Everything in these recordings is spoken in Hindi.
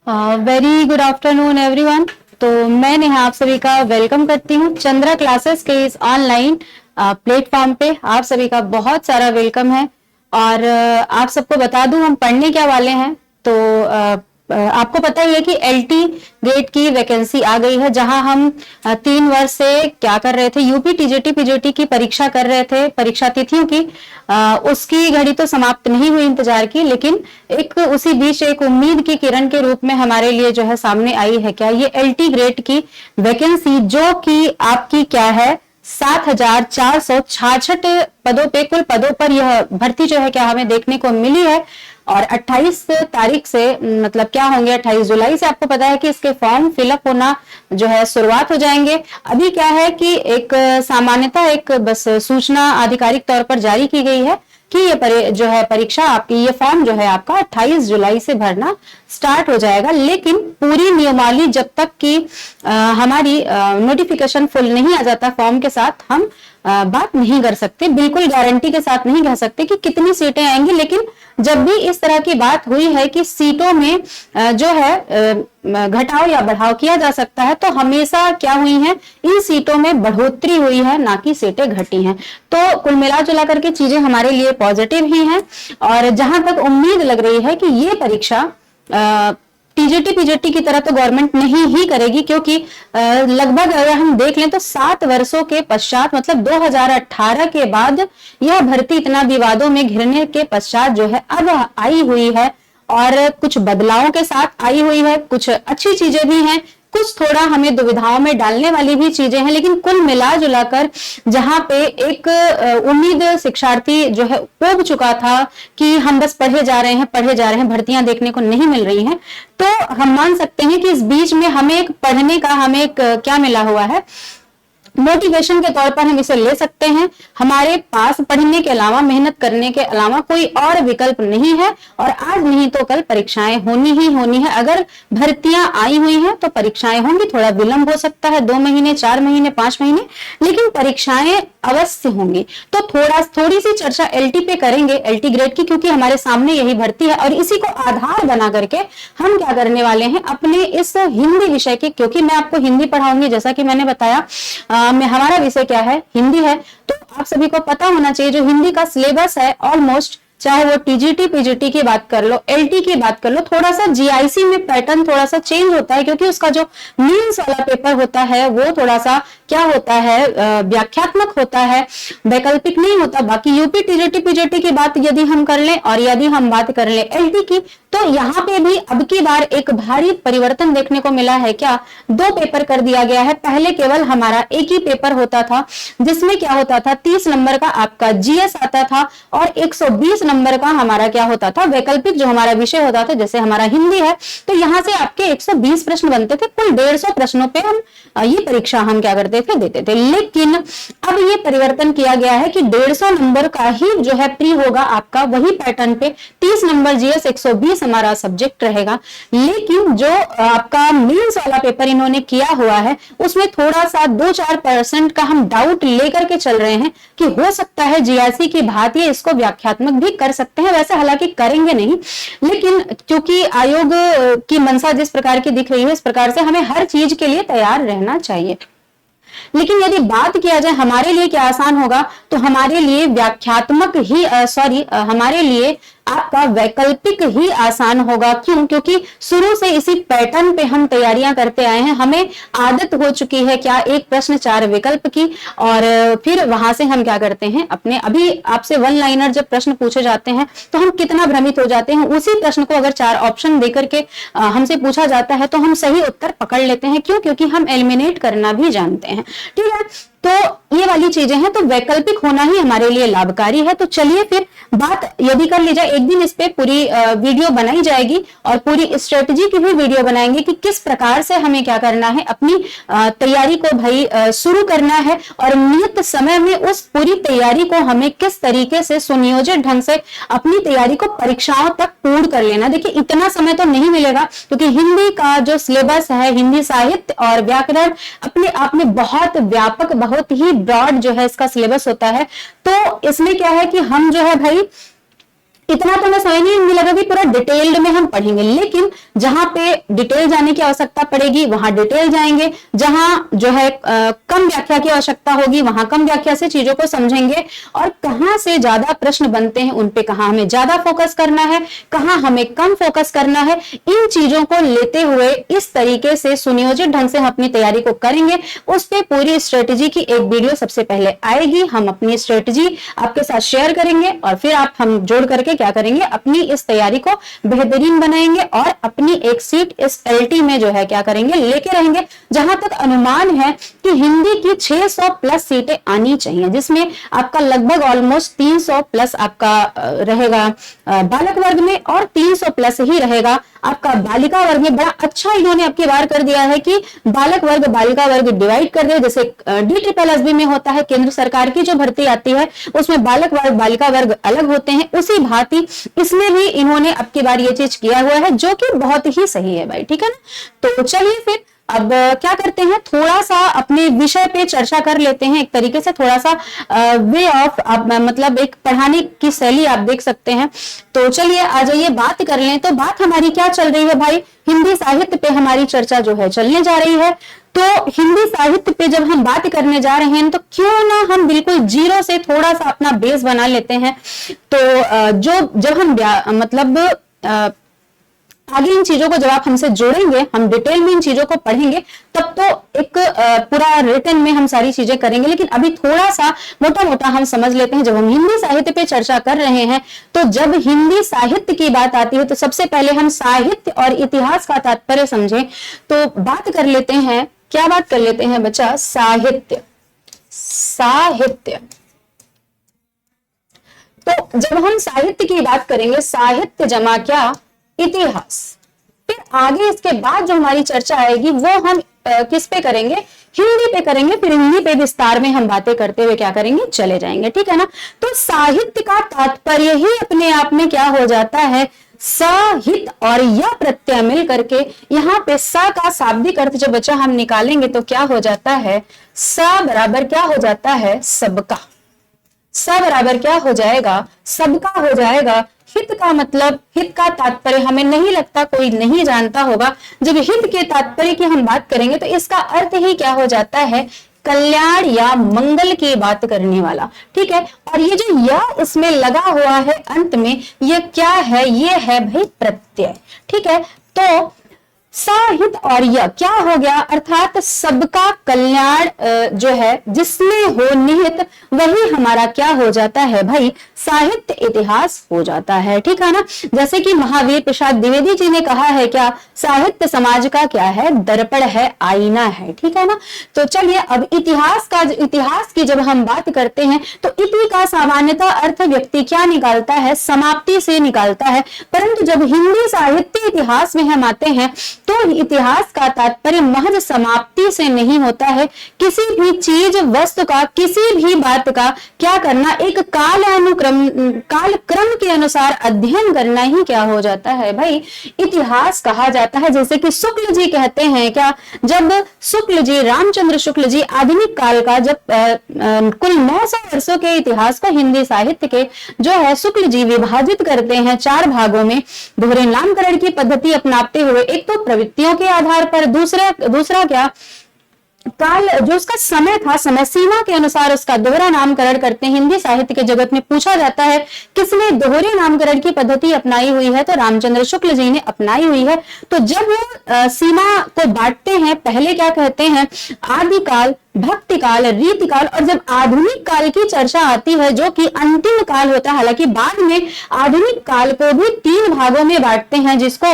Very good afternoon everyone. तो मैं नेहा आप सभी का वेलकम करती हूँ चंद्रा क्लासेस के इस ऑनलाइन प्लेटफॉर्म पे। आप सभी का बहुत सारा वेलकम है और आप सबको बता दूं हम पढ़ने क्या वाले हैं। तो आपको पता ही है कि एलटी ग्रेड की वैकेंसी आ गई है, जहां हम 3 वर्ष से क्या कर रहे थे, यूपी टीजीटी पीजीटी की परीक्षा कर रहे थे। परीक्षा तिथियों की उसकी घड़ी तो समाप्त नहीं हुई इंतजार की, लेकिन एक उसी बीच एक उम्मीद की किरण के रूप में हमारे लिए जो है सामने आई है क्या, ये एलटी ग्रेड की वैकेंसी, जो कि आपकी क्या है 7,466 पदों पे, कुल पदों पर यह भर्ती जो है क्या हमें देखने को मिली है। और 28 तारीख से मतलब क्या होंगे, 28 जुलाई से आपको पता है कि इसके फॉर्म फिलअप होना जो है शुरुआत हो जाएंगे। अभी क्या है कि एक सामान्यता एक बस सूचना आधिकारिक तौर पर जारी की गई है कि ये जो है परीक्षा आपकी, ये फॉर्म जो है आपका 28 जुलाई से भरना स्टार्ट हो जाएगा। लेकिन पूरी नियमावली जब तक कि हमारी नोटिफिकेशन फुल नहीं आ जाता फॉर्म के साथ, हम बात नहीं कर सकते, बिल्कुल गारंटी के साथ नहीं कह सकते कि कितनी सीटें आएंगी। लेकिन जब भी इस तरह की बात हुई है कि सीटों में जो है घटाव या बढ़ाव किया जा सकता है, तो हमेशा क्या हुई है, इन सीटों में बढ़ोतरी हुई है, ना कि सीटें घटी हैं। तो कुल मिला जुला करके चीजें हमारे लिए पॉजिटिव ही हैं। और जहां तक उम्मीद लग रही है कि ये परीक्षा टीजीटी पीजीटी की तरह तो गवर्नमेंट नहीं ही करेगी, क्योंकि लगभग अगर हम देख लें तो 7 वर्षों के पश्चात, मतलब 2018 के बाद यह भर्ती इतना विवादों में घिरने के पश्चात जो है अब आई हुई है, और कुछ बदलावों के साथ आई हुई है। कुछ अच्छी चीजें भी हैं, कुछ थोड़ा हमें दुविधाओं में डालने वाली भी चीजें हैं, लेकिन कुल मिला जुलाकर जहां पे एक उम्मीद शिक्षार्थी जो है उब चुका था कि हम बस पढ़े जा रहे हैं, भर्तियां देखने को नहीं मिल रही हैं, तो हम मान सकते हैं कि इस बीच में हमें एक पढ़ने का हमें एक क्या मिला हुआ है, मोटिवेशन के तौर पर हम इसे ले सकते हैं। हमारे पास पढ़ने के अलावा, मेहनत करने के अलावा कोई और विकल्प नहीं है, और आज नहीं तो कल परीक्षाएं होनी ही होनी है। अगर भर्तियां आई हुई हैं तो परीक्षाएं होंगी, थोड़ा विलंब हो सकता है, 2 महीने 4 महीने 5 महीने, लेकिन परीक्षाएं अवश्य होंगी। तो थोड़ी सी चर्चा एलटी पे करेंगे, एलटी ग्रेड की, क्योंकि हमारे सामने यही भर्ती है। और इसी को आधार बना करके हम क्या करने वाले हैं अपने इस हिंदी विषय के, क्योंकि मैं आपको हिंदी पढ़ाऊंगी, जैसा कि मैंने बताया हमारा विषय क्या है, हिंदी है। तो आप सभी को पता होना चाहिए जो हिंदी का सिलेबस है ऑलमोस्ट, चाहे वो टीजीटी पीजीटी की बात कर लो, एलटी की बात कर लो, थोड़ा सा जीआईसी में पैटर्न थोड़ा सा चेंज होता है, क्योंकि उसका जो मीन्स वाला पेपर होता है वो थोड़ा सा क्या होता है, व्याख्यात्मक होता है, वैकल्पिक नहीं होता। बाकी यूपी टीजीटी पीजीटी की बात यदि हम कर लें और यदि हम बात कर लें एलटी की, तो यहाँ पे भी अब की बार एक भारी परिवर्तन देखने को मिला है। क्या 2 पेपर कर दिया गया है। पहले केवल हमारा एक ही पेपर होता था, जिसमें क्या होता था 30 नंबर का आपका जीएस आता था, और 120 नंबर का हमारा क्या होता था, वैकल्पिक जो हमारा विषय होता था, जैसे हमारा हिंदी है, तो यहां से आपके 120 प्रश्न बनते थे। कुल 150 प्रश्नों पे हम ये परीक्षा हम क्या करते थे, देते थे। लेकिन अब ये परिवर्तन किया गया है कि 150 नंबर का ही जो है प्री होगा आपका, वही पैटर्न पे 30 नंबर जीएस, 120 हमारा सब्जेक्ट रहेगा। लेकिन जो आपका मेंस वाला पेपर इन्होंने किया हुआ है, उसमें थोड़ा सा 2-4% का हम डाउट लेकर के चल रहे हैं कि हो सकता है जीआईसी की भांति इसको व्याख्यात्मक भी कर सकते हैं। वैसे हालांकि करेंगे नहीं, लेकिन क्योंकि आयोग की मंशा जिस प्रकार की दिख रही है, इस प्रकार से हमें हर चीज के लिए तैयार रहना चाहिए। लेकिन यदि बात किया जाए हमारे लिए क्या आसान होगा, तो हमारे लिए व्याख्यात्मक ही हमारे लिए आपका वैकल्पिक ही आसान होगा। क्यों? क्योंकि शुरू से इसी पैटर्न पे हम तैयारियां करते आए हैं, हमें आदत हो चुकी है क्या, एक प्रश्न 4 विकल्प की, और फिर वहां से हम क्या करते हैं अपने, अभी आपसे 1 लाइनर जब प्रश्न पूछे जाते हैं तो हम कितना भ्रमित हो जाते हैं। उसी प्रश्न को अगर 4 ऑप्शन देकर के हमसे पूछा जाता है तो हम सही उत्तर पकड़ लेते हैं। क्यों? क्योंकि हम एलिमिनेट करना भी जानते हैं। ठीक है, तो ये वाली चीजें हैं, तो वैकल्पिक होना ही हमारे लिए लाभकारी है। तो चलिए फिर बात यदि कर ली जाए, एक दिन इस पे पूरी वीडियो बनाई जाएगी और पूरी स्ट्रेटजी की भी वीडियो बनाएंगे कि किस प्रकार से हमें क्या करना है, अपनी तैयारी को भाई शुरू करना है, और नियत समय में उस पूरी तैयारी को हमें किस तरीके से सुनियोजित ढंग से अपनी तैयारी को परीक्षाओं तक पूर्ण कर लेना। देखिए इतना समय तो नहीं मिलेगा, क्योंकि हिंदी का जो सिलेबस है, हिंदी साहित्य और व्याकरण अपने आप में बहुत व्यापक, बहुत ही ब्रॉड जो है इसका सिलेबस होता है। तो इसमें क्या है कि हम जो है भाई इतना तो हमें समझ नहीं लगा कि पूरा डिटेल्ड में हम पढ़ेंगे, लेकिन जहां पे डिटेल जाने की आवश्यकता पड़ेगी वहां डिटेल जाएंगे, जहां जो है कम व्याख्या की आवश्यकता होगी वहां कम व्याख्या से चीजों को समझेंगे, और कहां से ज्यादा प्रश्न बनते हैं उन पे कहां हमें ज्यादा फोकस करना है, कहां हमें कम फोकस करना है, इन चीजों को लेते हुए इस तरीके से सुनियोजित ढंग से हम अपनी तैयारी को करेंगे। उस पे पूरी स्ट्रेटेजी की एक वीडियो सबसे पहले आएगी, हम अपनी स्ट्रेटेजी आपके साथ शेयर करेंगे और फिर हम जोड़ करके क्या करेंगे, अपनी इस तैयारी को बेहतरीन बनाएंगे और अपनी एक सीट इस एलटी में जो है क्या करेंगे, लेके रहेंगे। जहां तक अनुमान है कि हिंदी की 600 प्लस सीटें आनी चाहिए, जिसमें आपका लगभग ऑलमोस्ट 300 प्लस आपका रहेगा बालक वर्ग में और 300 प्लस ही रहेगा आपका बालिका वर्ग में। बड़ा अच्छा इन्होंने अब की बार कर दिया है कि बालक वर्ग बालिका वर्ग डिवाइड कर दिया, जैसे DSSB में होता है, केंद्र सरकार की जो भर्ती आती है उसमें बालक वर्ग बालिका वर्ग अलग होते हैं, उसी भांति इसमें भी इन्होंने अब की बार ये चीज किया हुआ है, जो कि बहुत ही सही है भाई, ठीक है ना। तो चलिए फिर अब क्या करते हैं, थोड़ा सा अपने विषय पे चर्चा कर लेते हैं, एक तरीके से थोड़ा सा वे ऑफ मतलब एक पढ़ाने की शैली आप देख सकते हैं। तो चलिए आ जाइए बात कर लें। तो बात हमारी क्या चल रही है भाई, हिंदी साहित्य पे हमारी चर्चा जो है चलने जा रही है। तो हिंदी साहित्य पे जब हम बात करने जा रहे हैं तो क्यों ना हम बिल्कुल जीरो से थोड़ा सा अपना बेस बना लेते हैं। तो जब हम मतलब आगे इन चीजों को जब आप हमसे जोड़ेंगे, हम डिटेल में इन चीजों को पढ़ेंगे, तब तो एक पूरा रिटर्न में हम सारी चीजें करेंगे। लेकिन अभी थोड़ा सा मोटा मोटा हम समझ लेते हैं। जब हम हिंदी साहित्य पे चर्चा कर रहे हैं तो जब हिंदी साहित्य की बात आती है तो सबसे पहले हम साहित्य और इतिहास का तात्पर्य समझें। तो बात कर लेते हैं, क्या बात कर लेते हैं बच्चा, साहित्य। साहित्य तो जब हम साहित्य की बात करेंगे, साहित्य जमा क्या, इतिहास। फिर आगे इसके बाद जो हमारी चर्चा आएगी वो हम किस पे करेंगे, हिंदी पे करेंगे। फिर हिंदी पे विस्तार में हम बातें करते हुए क्या करेंगे, चले जाएंगे, ठीक है ना। तो साहित्य का तात्पर्य ही अपने आप में क्या हो जाता है, साहित और यह प्रत्यय मिल करके यहाँ पे सा का शाब्दिक अर्थ जो बच्चा हम निकालेंगे तो क्या हो जाता है, सा बराबर क्या हो जाता है, सबका। सा बराबर क्या हो जाएगा, सबका हो जाएगा। हित का मतलब, हित का तात्पर्य हमें नहीं लगता कोई नहीं जानता होगा। जब हित के तात्पर्य की हम बात करेंगे तो इसका अर्थ ही क्या हो जाता है, कल्याण या मंगल की बात करने वाला, ठीक है। और ये जो यह इसमें लगा हुआ है अंत में, ये क्या है, ये है भाई प्रत्यय, ठीक है। तो साहित और यह क्या हो गया, अर्थात सबका कल्याण जो है जिसमें हो निहित, वही हमारा क्या हो जाता है भाई, साहित्य इतिहास हो जाता है, ठीक है ना। जैसे कि महावीर प्रसाद द्विवेदी जी ने कहा है, क्या, साहित्य समाज का क्या है, दर्पण है, आईना है, ठीक है ना। तो चलिए अब इतिहास की जब हम बात करते हैं तो इति का सामान्यतः अर्थ व्यक्ति क्या निकालता है, समाप्ति से निकालता है। परंतु जब हिंदी साहित्य इतिहास में हम आते हैं तो इतिहास का तात्पर्य महज समाप्ति से नहीं होता है। किसी भी चीज वस्तु का, किसी भी बात का क्या करना, एक काल क्रम के अनुसार अध्ययन करना ही क्या हो जाता है भाई, इतिहास कहा जाता है। जैसे कि शुक्ल जी कहते हैं, क्या, जब शुक्ल जी, रामचंद्र शुक्ल जी आधुनिक काल का जब कुल 900 वर्षों के इतिहास को हिंदी साहित्य के जो है शुक्ल जी विभाजित करते हैं 4 भागों में, दोहरे नामकरण की पद्धति अपनाते हुए। एक तो प्रवृत्तियों के आधार पर, दूसरा क्या, काल जो उसका समय था, समय सीमा के अनुसार उसका दोहरा नामकरण करते हैं। हिंदी साहित्य के जगत में पूछा जाता है किसने दोहरे नामकरण की पद्धति अपनाई हुई है, तो रामचंद्र शुक्ल जी ने अपनाई हुई है। तो जब सीमा को बांटते हैं, पहले क्या कहते हैं, आदिकाल, भक्ति काल, रीति काल, और जब आधुनिक काल की चर्चा आती है जो कि अंतिम काल होता है, हालांकि बाद में आधुनिक काल को भी 3 भागों में बांटते हैं, जिसको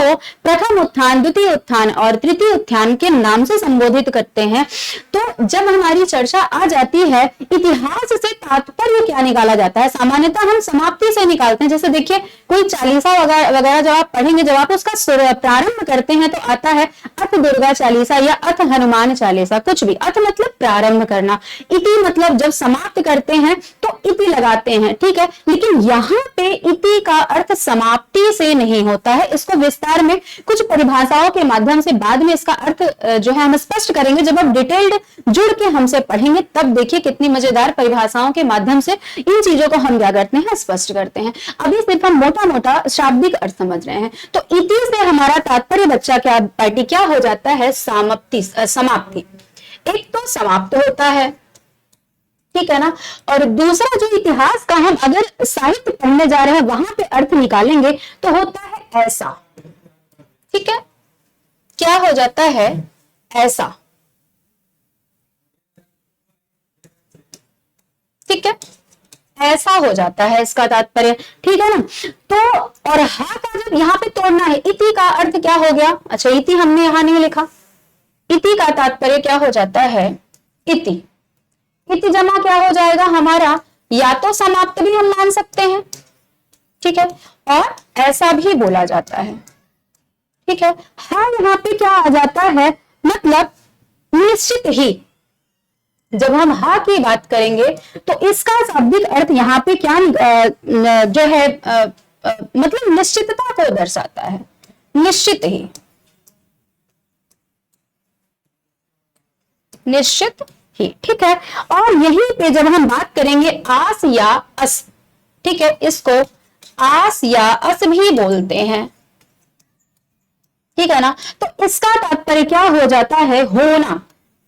प्रथम उत्थान, द्वितीय उत्थान और तृतीय उत्थान के नाम से संबोधित करते हैं। तो जब हमारी चर्चा आ जाती है, इतिहास से तात्पर्य क्या निकाला जाता है, सामान्यतः हम समाप्ति से निकालते हैं। जैसे देखिए कोई चालीसा वगैरह जब आप पढ़ेंगे, जब आप उसका प्रारंभ करते हैं तो आता है अथ दुर्गा चालीसा या अथ हनुमान चालीसा, कुछ भी, अथ मतलब प्रारंभ करना। इति मतलब जब समाप्त करते हैं तो इति लगाते हैं, ठीक है, लेकिन यहाँ पे इति का अर्थ समाप्ति से नहीं होता है। इसको विस्तार में कुछ परिभाषाओं के माध्यम से बाद में इसका अर्थ जो है हम स्पष्ट करेंगे। जब आप डिटेल्ड जुड़ के हमसे पढ़ेंगे तब देखिए कितनी मजेदार परिभाषाओं के माध्यम से इन चीजों को हम क्या करते हैं, स्पष्ट करते हैं। अभी सिर्फ हम मोटा मोटा शाब्दिक अर्थ समझ रहे हैं। तो इति से हमारा तात्पर्य बच्चा क्या पार्टी क्या हो जाता है, समाप्ति। एक तो समाप्त होता है, ठीक है ना, और दूसरा जो इतिहास का हम अगर साहित्य पढ़ने जा रहे हैं वहां पे अर्थ निकालेंगे तो होता है ऐसा, ठीक है, क्या हो जाता है, ऐसा, ठीक है, ऐसा हो जाता है इसका तात्पर्य, ठीक है ना। तो और हा का जब यहाँ पे तोड़ना है, इति का अर्थ क्या हो गया, अच्छा इति हमने यहां नहीं लिखा, इति का तात्पर्य क्या हो जाता है, इति, इति जमा क्या हो जाएगा हमारा, या तो समाप्त भी हम मान सकते हैं, ठीक है, और ऐसा भी बोला जाता है, ठीक है। हाँ यहाँ पे क्या आ जाता है, मतलब निश्चित ही जब हम हा की बात करेंगे तो इसका शाब्दिक अर्थ यहाँ पे क्या जो है मतलब निश्चितता को दर्शाता है, निश्चित ही, निश्चित ही, ठीक है। और यहीं पे जब हम बात करेंगे आस या अस, ठीक है, इसको आस या अस भी बोलते हैं, ठीक है ना। तो इसका तात्पर्य क्या हो जाता है, होना,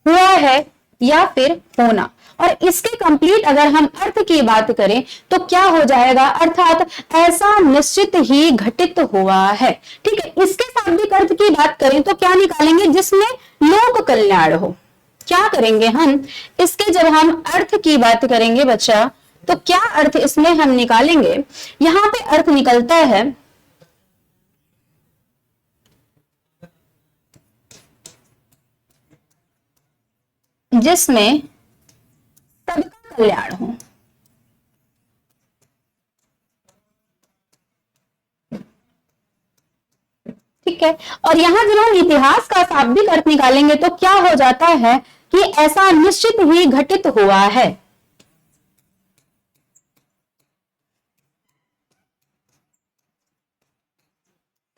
हुआ है या फिर होना। और इसके कंप्लीट अगर हम अर्थ की बात करें तो क्या हो जाएगा, अर्थात ऐसा निश्चित ही घटित हुआ है, ठीक है। इसके शाब्दिक अर्थ की बात करें तो क्या निकालेंगे, जिसमें लोक कल्याण हो। क्या करेंगे हम, इसके जब हम अर्थ की बात करेंगे बच्चा तो क्या अर्थ इसमें हम निकालेंगे, यहां पे अर्थ निकलता है जिसमें सबका कल्याण हो, ठीक है। और यहां जब हम इतिहास का शाब्दिक अर्थ निकालेंगे तो क्या हो जाता है कि ऐसा निश्चित ही घटित हुआ है,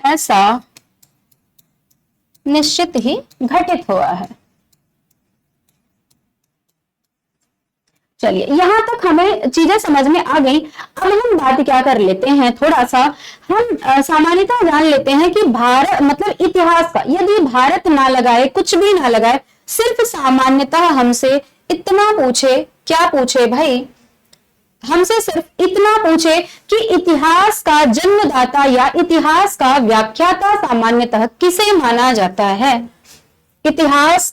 ऐसा निश्चित ही घटित हुआ है। चलिए यहां तक हमें चीजें समझ में आ गई। अब हम बात क्या कर लेते हैं, थोड़ा सा हम सामान्यतः जान लेते हैं कि भारत मतलब इतिहास का यदि भारत ना लगाए, कुछ भी ना लगाए, सिर्फ सामान्यतः हमसे इतना पूछे, क्या पूछे भाई, हमसे सिर्फ इतना पूछे कि इतिहास का जन्मदाता या इतिहास का व्याख्याता सामान्यतः किसे माना जाता है, इतिहास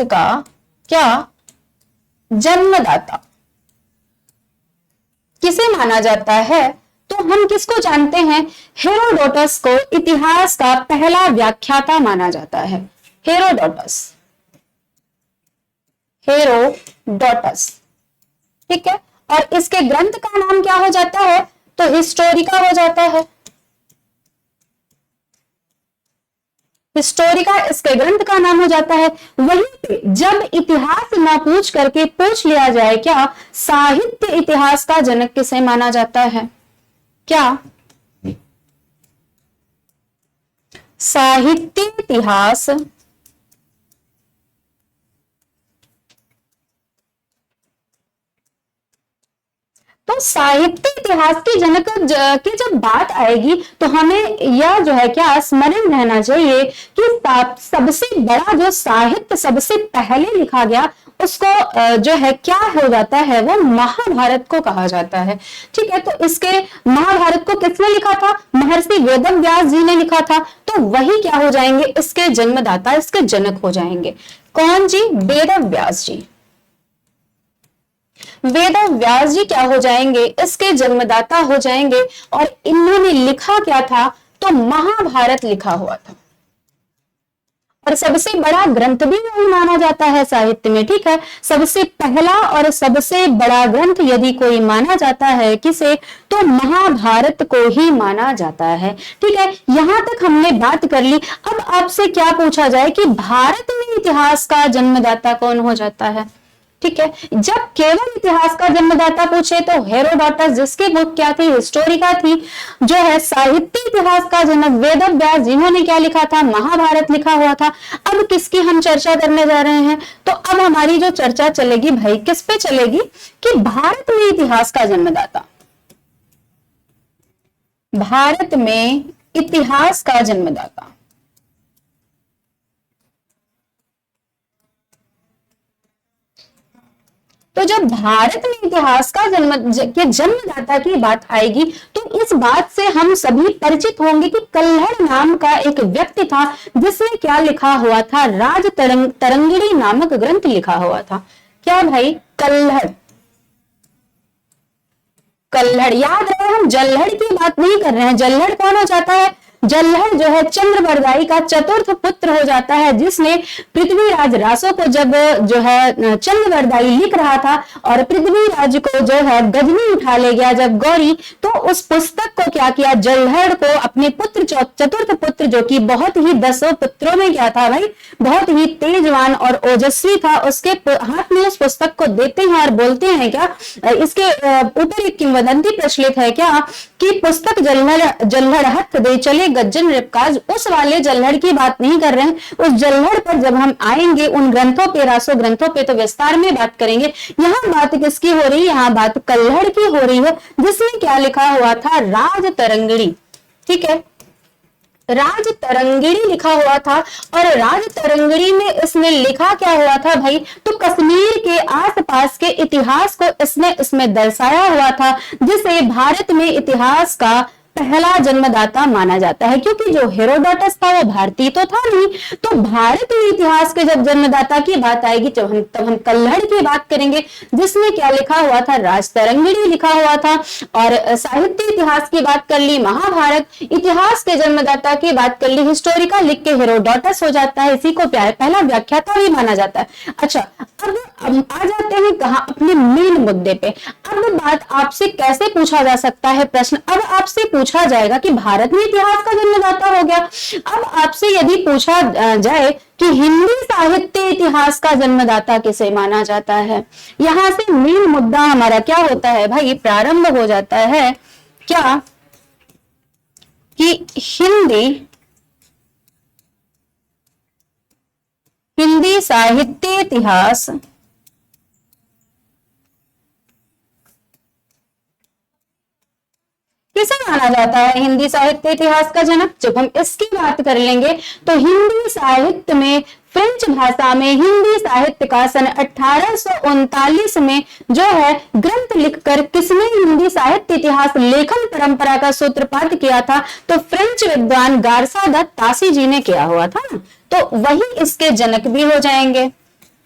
का क्या जन्मदाता किसे माना जाता है, तो हम किसको जानते हैं, हेरोडोटस को इतिहास का पहला व्याख्याता माना जाता है, हेरोडोटस, ठीक है। और इसके ग्रंथ का नाम क्या हो जाता है, तो हिस्टोरिका हो जाता है, हिस्टोरिका इसके ग्रंथ का नाम हो जाता है। वहीं पे जब इतिहास ना पूछ करके पूछ लिया जाए क्या साहित्य इतिहास का जनक किसे माना जाता है, क्या साहित्य इतिहास तो साहित्य इतिहास के जनक की जब बात आएगी तो हमें यह जो है क्या स्मरण रहना चाहिए कि सबसे बड़ा जो साहित्य सबसे पहले लिखा गया उसको जो है क्या हो जाता है, वो महाभारत को कहा जाता है, ठीक है। तो इसके महाभारत को किसने लिखा था, महर्षि वेदव्यास जी ने लिखा था। तो वही क्या हो जाएंगे, इसके जन्मदाता, इसके जनक हो जाएंगे। कौन जी, वेदव्यास जी, वेदव्यास जी क्या हो जाएंगे, इसके जन्मदाता हो जाएंगे। और इन्होंने लिखा क्या था, तो महाभारत लिखा हुआ था। और सबसे बड़ा ग्रंथ भी वही माना जाता है साहित्य में, ठीक है। सबसे पहला और सबसे बड़ा ग्रंथ यदि कोई माना जाता है किसे, तो महाभारत को ही माना जाता है, ठीक है। यहां तक हमने बात कर ली। अब आपसे क्या पूछा जाए कि भारत में इतिहास का जन्मदाता कौन हो जाता है, ठीक है। जब केवल इतिहास का जन्मदाता पूछे तो हेरोडोटस, जिसकी बुक क्या थी, हिस्टोरिका थी, जो है साहित्य इतिहास का जनक वेदव्यास, जिन्होंने क्या लिखा था, महाभारत लिखा हुआ था। अब किसकी हम चर्चा करने जा रहे हैं, तो अब हमारी जो चर्चा चलेगी भाई किस पे चलेगी, कि भारत में इतिहास का जन्मदाता, भारत में इतिहास का जन्मदाता। तो जब भारत में इतिहास का जन्मदाता की बात आएगी तो इस बात से हम सभी परिचित होंगे कि कल्हड़ नाम का एक व्यक्ति था, जिसने क्या लिखा हुआ था, राज तरंगिणी नामक ग्रंथ लिखा हुआ था। क्या भाई, कल्हड़। कल्हड़ याद रहे, हम जल्हड़ की बात नहीं कर रहे हैं। जल्हड़ कौन हो जाता है, जल्हड़ जो है चंद्रबरदाई का चतुर्थ पुत्र हो जाता है, जिसने पृथ्वीराज रासो को जब जो है चंद्रबरदाई लिख रहा था और पृथ्वीराज को जो है गजनी उठा ले गया जब गौरी, तो उस पुस्तक को क्या किया, जल्हड़ को अपने पुत्र चतुर्थ पुत्र, जो कि बहुत ही 10 पुत्रों में क्या था भाई, बहुत ही तेजवान और ओजस्वी था, उसके हाथ में उस पुस्तक को देते हैं और बोलते हैं क्या, इसके ऊपर एक किंवदंती प्रचलित है क्या, कि पुस्तक जल्हड़ हथ दे चले गज्जन रिपकाज। उस वाले जल्हड़ की बात नहीं कर रहे हैं, उस जल्हड़ पर जब हम आएंगे उन ग्रंथों पे, रासो ग्रंथों पे, तो विस्तार में बात करेंगे। यहाँ बात किसकी हो रही है, यहाँ बात कल्हड़ की हो रही है, जिसमें क्या लिखा हुआ था, राज तरंगिणी, ठीक है, राज तरंगिणी लिखा हुआ था। और राज तरंगिणी में इसमें लिखा क्या हुआ था भाई, तो कश्मीर के आसपास के इतिहास को इसमें दर्शाया हुआ था, जिसे भारत में इतिहास का पहला जन्मदाता माना जाता है। क्योंकि जो हेरोडोटस था वो भारतीय तो था नहीं, तो भारत में इतिहास के जब जन्मदाता की बात आएगी तब हम कल्हड़ की बात करेंगे, जिसमें क्या लिखा हुआ था, राजतरंगिणी लिखा हुआ था। और साहित्य इतिहास की बात कर ली, महाभारत, इतिहास के जन्मदाता की बात कर ली, हिस्टोरिका लिख के हेरोडोटस हो जाता है, इसी को पहला व्याख्याता भी माना जाता है। अच्छा, अब आ जाते हैं कहा, अपने मेन मुद्दे पे। अब बात आपसे कैसे पूछा जा सकता है प्रश्न, अब आपसे पूछा जाएगा कि भारत में इतिहास का जन्मदाता हो गया। अब आपसे यदि पूछा जाए कि हिंदी साहित्य इतिहास का जन्मदाता किसे माना जाता है, यहां से मेन मुद्दा हमारा क्या होता है भाई, प्रारंभ हो जाता है क्या, कि हिंदी साहित्य इतिहास किसे माना जाता है, हिंदी साहित्य इतिहास का जनक। जब हम इसकी बात कर लेंगे तो हिंदी साहित्य में, फ्रेंच भाषा में हिंदी साहित्य का सन 1839 में जो है ग्रंथ लिखकर किसने हिंदी साहित्य इतिहास लेखन परंपरा का सूत्रपात किया था, तो फ्रेंच विद्वान गारसा द तासी जी ने किया हुआ था ना, तो वही इसके जनक भी हो जाएंगे।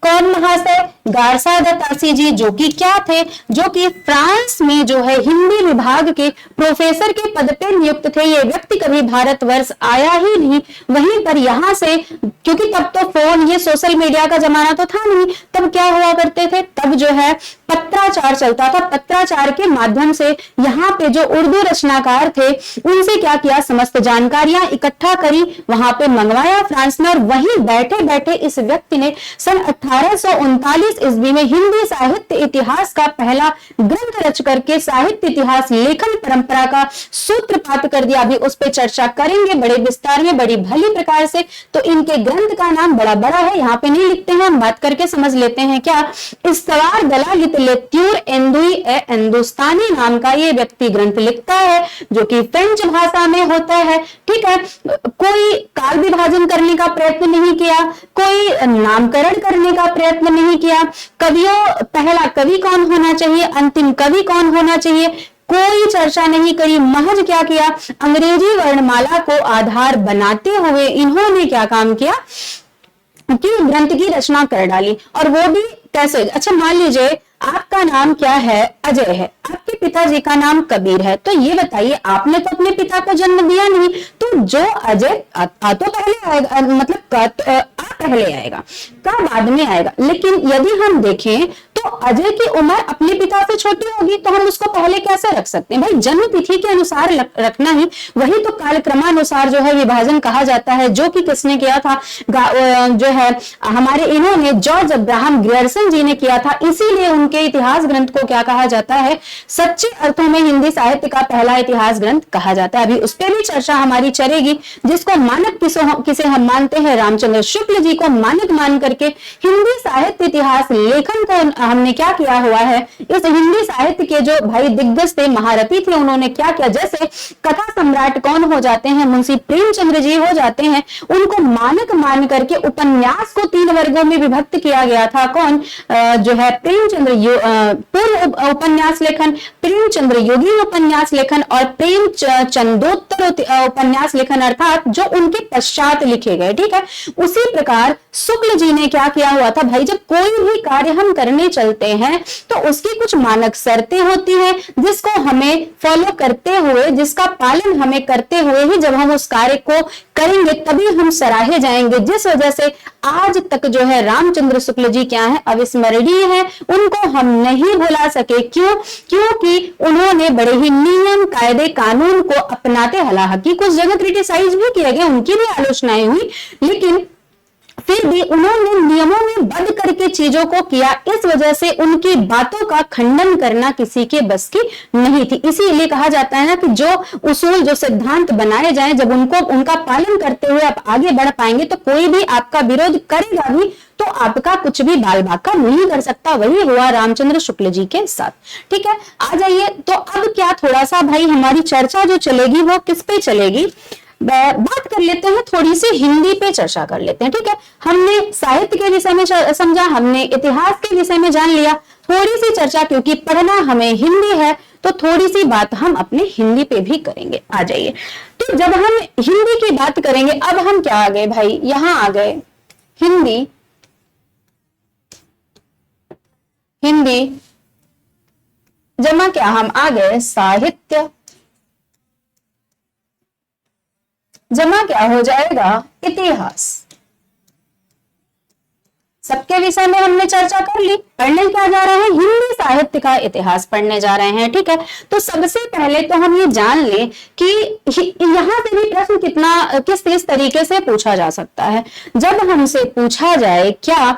कौन महाशय, गारसा द तासी जी, जो कि क्या थे, जो कि फ्रांस में जो है हिंदी विभाग के प्रोफेसर के पद पे नियुक्त थे। ये व्यक्ति कभी भारतवर्ष आया ही नहीं, वहीं पर यहाँ से, क्योंकि तब तो फोन, ये सोशल मीडिया का जमाना तो था नहीं, तब क्या हुआ करते थे, तब जो है पत्राचार चलता था। पत्राचार के माध्यम से यहाँ पे जो उर्दू रचनाकार थे उनसे क्या किया, समस्त जानकारियां इकट्ठा करी, वहां पे मंगवाया फ्रांस में, और वहीं बैठे बैठे इस व्यक्ति ने सन 1839 ईस्वी में हिंदी साहित्य इतिहास का पहला ग्रंथ रच करके साहित्य इतिहास लेखन परंपरा का सूत्रपात कर दिया। अभी उस पर चर्चा करेंगे बड़े विस्तार में, बड़ी भली प्रकार से। तो इनके ग्रंथ का नाम बड़ा बड़ा है, यहाँ पे नहीं लिखते हैं, हम बात करके समझ लेते हैं। क्या, इस्तवार दलालित लेत्यूर एंदुई ए हिंदुस्तानी नाम का ये व्यक्ति ग्रंथ लिखता है, जो कि फ्रेंच भाषा में होता है, ठीक है। कोई काल विभाजन करने का प्रयत्न नहीं किया, कोई नामकरण करने का प्रयत्न नहीं किया, कवियों, पहला कवि कौन होना चाहिए, अंतिम कवि कौन होना चाहिए, कोई चर्चा नहीं करी। महज क्या किया, अंग्रेजी वर्णमाला को आधार बनाते हुए इन्होंने क्या काम किया कि ग्रंथ की रचना कर डाली। और वो भी कैसे, अच्छा मान लीजिए आपका नाम क्या है, अजय है, आपके पिताजी का नाम कबीर है, तो ये बताइए आपने तो अपने पिता को जन्म दिया नहीं, तो तो जो अजय आ तो पहले आएगा, मतलब आ पहले आएगा, का बाद में आएगा। लेकिन यदि हम देखें तो अजय की उम्र अपने पिता से छोटी होगी, तो हम उसको पहले कैसे रख सकते हैं? भाई जन्म तिथि के अनुसार रखना ही, वही तो कालक्रमानुसार जो है विभाजन कहा जाता है, जो कि किसने किया था? जो है हमारे इन्होंने जॉर्ज अब्राहम ग्रियर्सन जी ने किया था। इसीलिए उनके इतिहास ग्रंथ को क्या कहा जाता है? सच्चे अर्थों में हिंदी साहित्य का पहला इतिहास ग्रंथ कहा जाता है। अभी उस पर भी चर्चा हमारी चलेगी, जिसको मानक किसे हम मानते हैं? रामचंद्र शुक्ल जी को मानक मान करके हिंदी साहित्य इतिहास लेखन को हमने क्या किया हुआ है? इस हिंदी साहित्य के जो भाई दिग्गज थे, महारथी थे, उन्होंने क्या किया? जैसे कथा सम्राट कौन हो जाते हैं? मुंशी प्रेमचंद्र जी हो जाते हैं। उनको मानक मान करके उपन्यास को 3 वर्गों में विभक्त किया गया था। कौन? जो है प्रेमचंद्र पूर्व उपन्यास लेखन, प्रेमचंद्र योगी उपन्यास लेखन और प्रेमचंदोत्तर उपन्यास लेखन, अर्थात जो उनके पश्चात लिखे गए। ठीक है, उसी प्रकार शुक्ल जी ने क्या किया हुआ था? भाई जब कोई भी कार्य हम करने चलते हैं तो उसकी कुछ मानक शर्तें होती हैं, जिसको हमें फॉलो करते हुए, जिसका पालन हमें करते हुए ही जब हम उस कार्य को करेंगे तभी हम सराहे जाएंगे। जिस वजह से आज तक जो है रामचंद्र शुक्ल जी क्या है? अविस्मरणीय है, उनको हम नहीं भुला सके। क्यों? क्योंकि उन्होंने बड़े ही नियम कायदे कानून को अपनाते, हालांकि कुछ जगह क्रिटिसाइज भी किए गए, उनकी भी आलोचनाएं हुई, लेकिन फिर भी उन्होंने नियमों में बंद करके चीजों को किया। इस वजह से उनकी बातों का खंडन करना किसी के बस की नहीं थी। इसीलिए कहा जाता है ना कि जो उसूल, जो सिद्धांत बनाए जाएं, जब उनका पालन करते हुए आप आगे बढ़ पाएंगे तो कोई भी आपका विरोध करेगा भी तो आपका कुछ भी बाल बाका नहीं कर सकता। वही हुआ रामचंद्र शुक्ल जी के साथ। ठीक है, आ जाइए। तो अब क्या थोड़ा सा भाई हमारी चर्चा जो चलेगी वो किस पे चलेगी? बात कर लेते हैं, थोड़ी सी हिंदी पे चर्चा कर लेते हैं। ठीक है, हमने साहित्य के विषय में समझा, हमने इतिहास के विषय में जान लिया, थोड़ी सी चर्चा, क्योंकि पढ़ना हमें हिंदी है तो थोड़ी सी बात हम अपने हिंदी पे भी करेंगे। आ जाइए। तो जब हम हिंदी की बात करेंगे, अब हम क्या आ गए भाई? यहां आ गए हिंदी, हिंदी जमा क्या? हम आ गए साहित्य, जमा क्या हो जाएगा? इतिहास। सबके विषय में हमने चर्चा कर ली। पढ़ने क्या जा रहे हैं? हिंदी साहित्य का इतिहास पढ़ने जा रहे हैं। ठीक है, तो सबसे पहले तो हम ये जान लें कि यहां से भी प्रश्न किस तरीके से पूछा जा सकता है। जब हमसे पूछा जाए क्या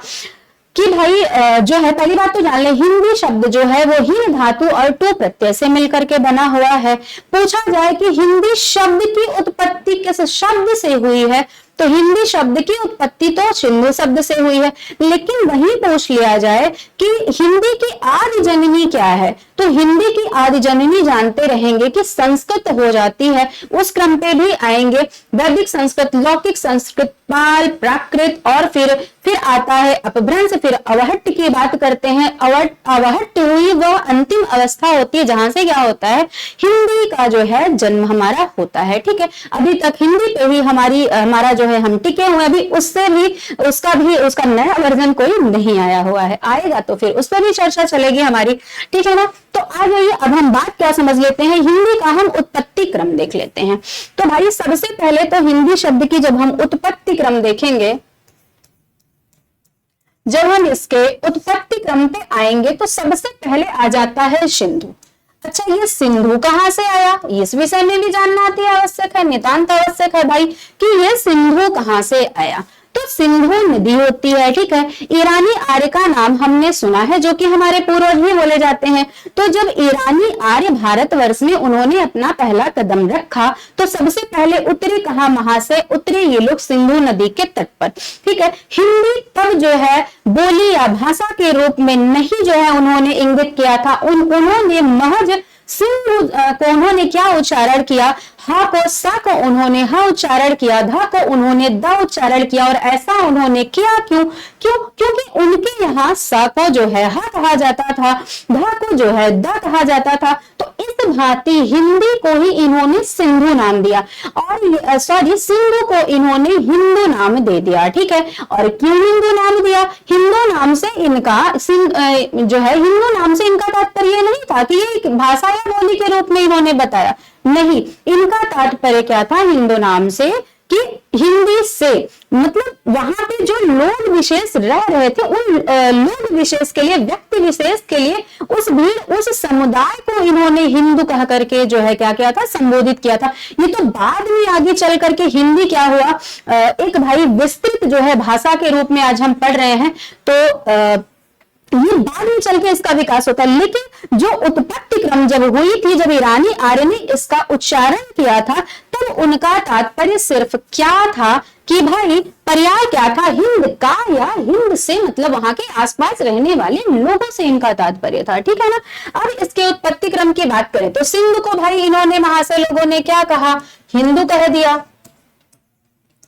कि भाई जो है, पहली बात तो जान ले, हिंदी शब्द जो है वो हीन धातु और टू प्रत्यय से मिलकर के बना हुआ है। पूछा जाए कि हिंदी शब्द की उत्पत्ति किस शब्द से हुई है, तो हिंदी शब्द की उत्पत्ति तो सिंधु शब्द से हुई है। लेकिन वही पूछ लिया जाए कि हिंदी की आदि जननी क्या है, तो हिंदी की आदि जननी जानते रहेंगे कि संस्कृत हो जाती है। उस क्रम पे भी आएंगे, वैदिक संस्कृत, लौकिक संस्कृत, पाल, प्राकृत, और फिर आता है अपभ्रंश, फिर अवहट्ट की बात करते हैं। अवहट्ट हुई वह अंतिम अवस्था होती है जहां से क्या होता है? हिंदी का जो है जन्म हमारा होता है। ठीक है, अभी तक हिंदी पे ही हमारा जो है हम टिके हुए, अभी उसका नया वर्जन कोई नहीं आया हुआ है। आएगा तो फिर उस पर भी चर्चा चलेगी हमारी। ठीक है ना, तो आ जाइए, अब हम बात क्या समझ लेते हैं, हिंदी का हम उत्पत्ति क्रम देख लेते हैं। तो भाई सबसे पहले तो हिंदी शब्द की जब हम उत्पत्ति क्रम देखेंगे, जब हम इसके उत्पत्ति क्रम पे आएंगे तो सबसे पहले आ जाता है सिंधु। अच्छा, ये सिंधु कहां से आया? इस विषय में भी जानना अति आवश्यक है, नितांत आवश्यक है भाई कि ये सिंधु कहां से आया। तो सिंधु नदी होती है। ठीक है, ईरानी आर्य का नाम हमने सुना है, जो कि हमारे पूर्वज ही बोले जाते हैं। तो जब ईरानी आर्य भारतवर्ष में उन्होंने अपना पहला कदम रखा तो सबसे पहले उतरे कहां? वहां से उतरे ये लोग सिंधु नदी के तट पर। ठीक है, हिंदी तब जो है बोली या भाषा के रूप में नहीं जो है उन्होंने इंगित किया था, उन्होंने महज सिंधु को उन्होंने क्या उच्चारण किया? हा को सा को उन्होंने हा उच्चारण किया, धा को उन्होंने दा उच्चारण किया। और ऐसा उन्होंने किया क्यों? क्योंकि उनके यहाँ सा को जो है हा कहा जाता था, धा को जो है दा कहा जाता था। तो इस इस भांति हिंदी को ही इन्होंने सिंधु नाम दिया, और सॉरी सिंधु को इन्होंने हिंदू नाम दे दिया। ठीक है, और क्यों हिंदू नाम दिया? हिंदू नाम से इनका जो है हिंदू नाम से इनका तात्पर्य नहीं था कि ये एक भाषा या बोली के रूप में इन्होंने बताया, नहीं, इनका तात्पर्य क्या था हिंदू नाम से कि हिंदी से मतलब वहां पे जो लोग विशेष रह रहे थे उन लोग विशेष के लिए, व्यक्ति विशेष के लिए, उस भीड़ उस समुदाय को इन्होंने हिंदू कह करके जो है क्या किया था, संबोधित किया था। ये तो बाद में आगे चल करके हिंदी क्या हुआ, एक भाई विस्तृत जो है भाषा के रूप में आज हम पढ़ रहे हैं, तो ये बाद में चल के इसका विकास होता है। लेकिन जो उत्पत्ति क्रम जब हुई थी, जब ईरानी आर्य ने इसका उच्चारण किया था, तब उनका तात्पर्य सिर्फ क्या था कि भाई पर्याय क्या था, हिंद का या हिंद से मतलब वहां के आसपास रहने वाले लोगों से इनका तात्पर्य था। ठीक है ना। अब इसके उत्पत्ति क्रम की बात करें तो सिंधु को भाई इन्होंने वहां से लोगों ने क्या कहा, हिंदू कह दिया।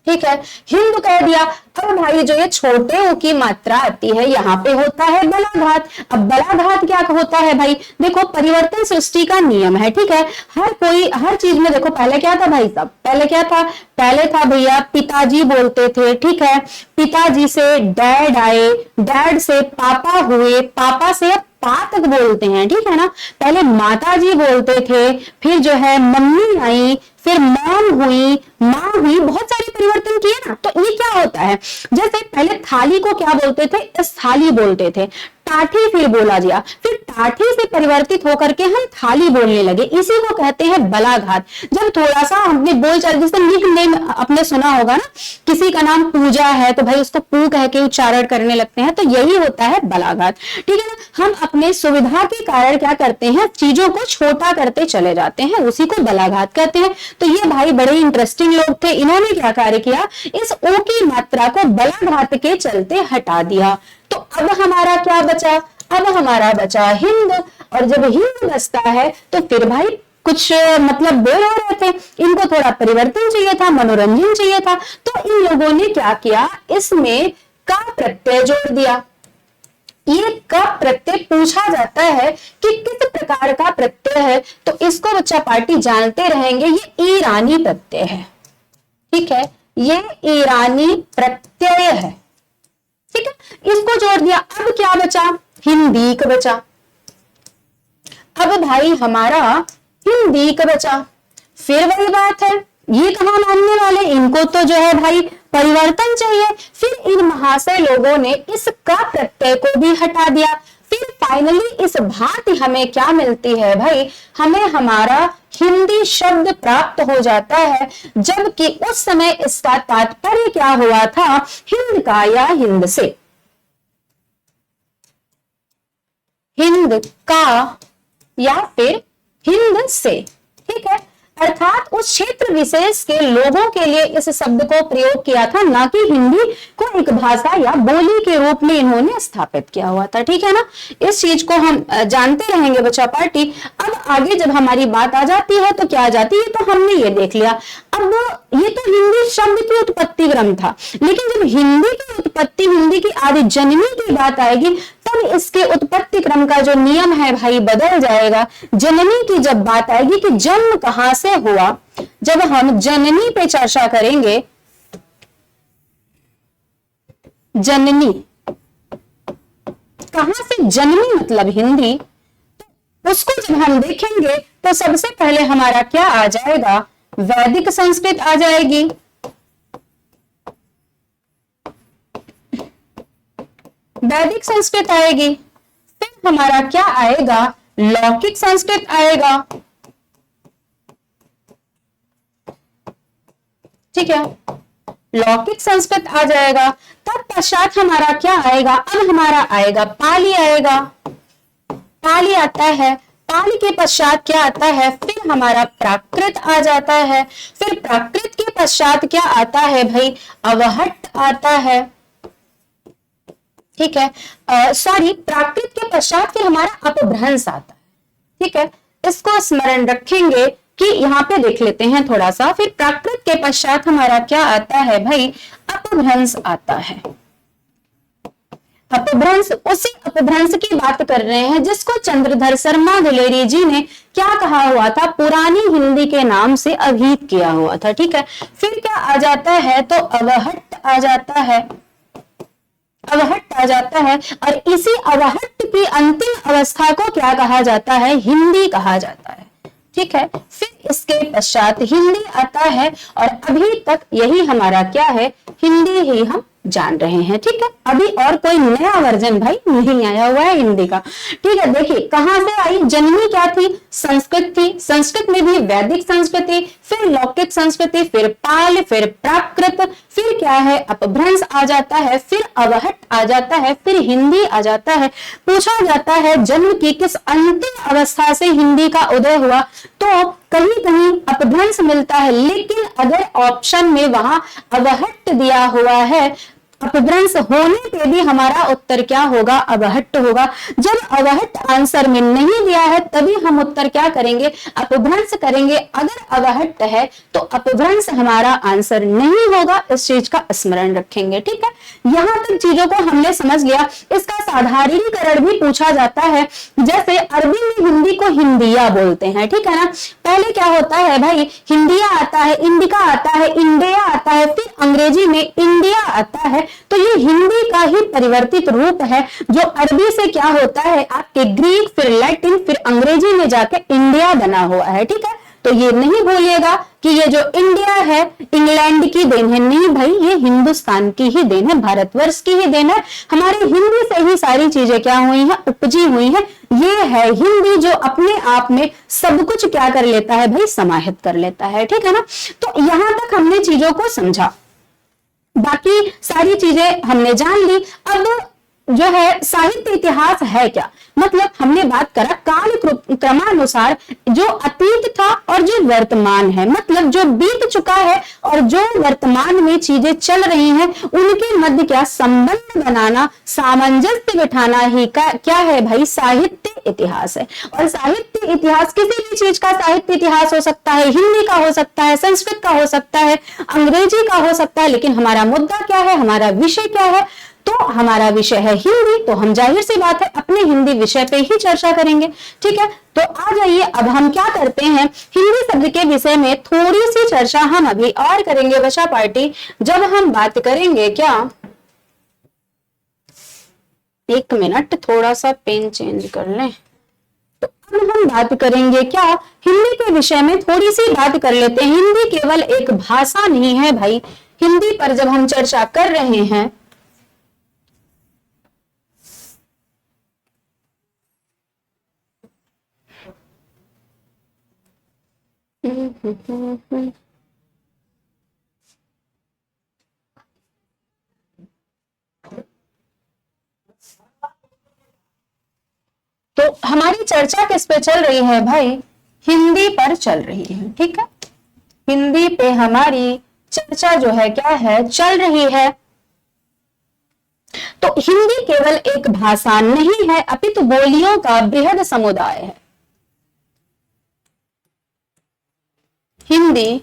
ठीक है, हिंदू कह दिया। अब भाई जो ये छोटे ओ की मात्रा आती है यहाँ पे होता है बलाघात। अब बलाघात क्या होता है भाई, देखो परिवर्तन सृष्टि का नियम है। ठीक है, हर चीज में देखो पहले क्या था भाई साहब, पहले क्या था, पहले था भैया पिताजी बोलते थे। ठीक है, पिताजी से डैड आए, डैड से पापा हुए, पापा से पा तक बोलते हैं। ठीक है ना, पहले माताजी बोलते थे, फिर जो है मम्मी आई, फिर मॉम हुई, माँ हुई, बहुत सारे परिवर्तन किए ना। तो ये क्या होता है, जैसे पहले थाली को क्या बोलते थे, इस थाली बोलते थे, टाठी फिर बोला गया, फिर टाठी से परिवर्तित होकर के हम थाली बोलने लगे, इसी को कहते हैं बलाघात। जब थोड़ा सा हमने बोलचाल, जैसे निक नेम आपने सुना होगा ना, किसी का नाम पूजा है तो भाई उसको पू कह के उच्चारण करने लगते हैं, तो यही होता है बलाघात। ठीक है ना, हम अपने सुविधा के कारण क्या करते हैं, चीजों को छोटा करते चले जाते हैं, उसी को बलाघात कहते हैं। तो ये भाई बड़े इंटरेस्टिंग लोग थे, इन्होंने क्या कार्य किया, इस ओ की मात्रा को बलाघात के चलते हटा दिया। तो अब हमारा क्या बचा, अब हमारा बचा हिंद, और जब हिंद बचता है तो फिर भाई कुछ मतलब बोल रहे थे, इनको थोड़ा परिवर्तन चाहिए था, मनोरंजन चाहिए था, तो इन लोगों ने क्या किया, इसमें का प्रत्यय जोड़ दिया। ये का प्रत्यय पूछा जाता है कि किस प्रकार का प्रत्यय है, तो इसको बच्चा पार्टी जानते रहेंगे, ये ईरानी प्रत्यय है। ठीक है, ये ईरानी प्रत्यय है। ठीक है, इसको जोड़ दिया। अब क्या बचा, हिंदी का बचा। अब भाई हमारा हिंदी का बचा, फिर वही बात है, ये कहां मानने वाले, इनको तो जो है भाई परिवर्तन चाहिए। फिर इन महाशय लोगों ने इस का प्रत्यय को भी हटा दिया। फिर फाइनली इस भांति हमें क्या मिलती है भाई, हमें हमारा हिंदी शब्द प्राप्त हो जाता है, जबकि उस समय इसका तात्पर्य क्या हुआ था, हिंद का या हिंद से, हिंद का या फिर हिंद से। ठीक है, अर्थात उस क्षेत्र विशेष के लोगों के लिए इस शब्द को प्रयोग किया था, ना कि हिंदी को एक भाषा या बोली के रूप में इन्होंने स्थापित किया हुआ था। ठीक है ना, इस चीज को हम जानते रहेंगे बच्चा पार्टी। अब आगे जब हमारी बात आ जाती है तो क्या आ जाती है, तो हमने ये देख लिया। अब ये तो हिंदी शब्द की उत्पत्ति क्रम था, लेकिन जब हिंदी की उत्पत्ति, हिंदी की आदि जननी की बात आएगी, तब इसके उत्पत्ति क्रम का जो नियम है भाई बदल जाएगा। जननी की जब बात आएगी कि जन्म कहां से हुआ, जब हम जननी पे चर्चा करेंगे, जननी कहां से जन्मी मतलब हिंदी, उसको जब हम देखेंगे तो सबसे पहले हमारा क्या आ जाएगा, वैदिक संस्कृत आ जाएगी। वैदिक संस्कृत आएगी, फिर हमारा क्या आएगा, लौकिक संस्कृत आएगा। ठीक है, लौकिक संस्कृत आ जाएगा। तब पश्चात हमारा क्या आएगा, अब हमारा आएगा पाली आएगा, पाली आता है। पाली के पश्चात क्या आता है, फिर हमारा प्राकृत आ जाता है। फिर प्राकृत के पश्चात क्या आता है भाई, अवहट्ट आता है। ठीक है, सॉरी, प्राकृत के पश्चात फिर हमारा अपभ्रंश आता है। ठीक है, इसको स्मरण रखेंगे कि यहाँ पे देख लेते हैं थोड़ा सा। फिर प्राकृत के पश्चात हमारा क्या आता है भाई, अपभ्रंश आता है। अपभ्रंश, उसी अपभ्रंश की बात कर रहे हैं जिसको चंद्रधर शर्मा दिलेरी जी ने क्या कहा हुआ था, पुरानी हिंदी के नाम से अभिहित किया हुआ था। ठीक है, फिर क्या आ जाता है, तो अवहट्ट आ जाता है, अवहट्ट आ जाता है, और इसी अवहट्ट की अंतिम अवस्था को क्या कहा जाता है, हिंदी कहा जाता है। ठीक है, फिर इसके पश्चात हिंदी आता है, और अभी तक यही हमारा क्या है, हिंदी ही हम जान रहे हैं। ठीक है, अभी और कोई नया वर्जन भाई नहीं आया हुआ है हिंदी का। ठीक है, देखिए कहां से आई, जन्मी क्या थी, संस्कृत थी, संस्कृत में भी वैदिक संस्कृति, फिर लौकिक संस्कृति, फिर पाल, फिर प्राकृत, फिर क्या है, अपभ्रंश आ जाता है, फिर अवहट्ट आ जाता है, फिर हिंदी आ जाता है। पूछा जाता है जन्म की किस अंतिम अवस्था से हिंदी का उदय हुआ, तो कहीं कहीं अपभ्रंश मिलता है, लेकिन अगर ऑप्शन में वहां अवहट्ट दिया हुआ है, अपभ्रंश होने पे भी हमारा उत्तर क्या होगा, अवहट्ट होगा। जब अवहट्ट आंसर में नहीं दिया है तभी हम उत्तर क्या करेंगे, अपभ्रंश करेंगे। अगर अवहट्ट है तो अपभ्रंश हमारा आंसर नहीं होगा, इस चीज का स्मरण रखेंगे। ठीक है, यहां तक चीजों को हमने समझ लिया। इसका साधारणीकरण भी पूछा जाता है, जैसे अरबी में हिंदी को हिंदिया बोलते हैं। ठीक है ना, पहले क्या होता है भाई, हिंदिया आता है, इंडिका आता है, इंडिया आता है, फिर अंग्रेजी में इंडिया आता है। तो ये हिंदी का ही परिवर्तित रूप है, जो अरबी से क्या होता है, आपके ग्रीक, फिर लैटिन, फिर अंग्रेजी में जाके इंडिया बना हुआ है। ठीक है, तो ये नहीं भूलिएगा कि ये जो इंडिया है इंग्लैंड की देन है, नहीं भाई, ये हिंदुस्तान की ही देन है, भारतवर्ष की ही देन है। हमारे हिंदी से ही सारी चीजें क्या हुई हैं, उपजी हुई हैं। ये है हिंदी जो अपने आप में सब कुछ क्या कर लेता है भाई, समाहित कर लेता है। ठीक है ना, तो यहां तक हमने चीजों को समझा, बाकी सारी चीजें हमने जान ली। अब जो है साहित्य इतिहास है क्या, मतलब हमने बात करा काल क्रमानुसार जो अतीत था और जो वर्तमान है, मतलब जो बीत चुका है और जो वर्तमान में चीजें चल रही हैं, उनके मध्य क्या संबंध बनाना, सामंजस्य बिठाना ही का क्या है भाई, साहित्य इतिहास है। और साहित्य इतिहास किसी भी चीज का साहित्य इतिहास हो सकता है, हिंदी का हो सकता है, संस्कृत का हो सकता है, अंग्रेजी का हो सकता है, लेकिन हमारा मुद्दा क्या है, हमारा विषय क्या है, तो हमारा विषय है हिंदी। तो हम जाहिर सी बात है अपने हिंदी विषय पे ही चर्चा करेंगे। ठीक है, तो आ जाइए, अब हम क्या करते हैं, हिंदी शब्द के विषय में थोड़ी सी चर्चा हम अभी और करेंगे बच्चा पार्टी, जब हम बात करेंगे क्या, एक मिनट थोड़ा सा पेन चेंज कर लें। तो अब हम बात करेंगे क्या, हिंदी के विषय में थोड़ी सी बात कर लेते हैं। हिंदी केवल एक भाषा नहीं है भाई, हिंदी पर जब हम चर्चा कर रहे हैं तो हमारी चर्चा किस पे चल रही है भाई, हिंदी पर चल रही है। ठीक है, हिंदी पे हमारी चर्चा जो है क्या है, चल रही है। तो हिंदी केवल एक भाषा नहीं है, अपितु बोलियों का बृहद समुदाय है। हिंदी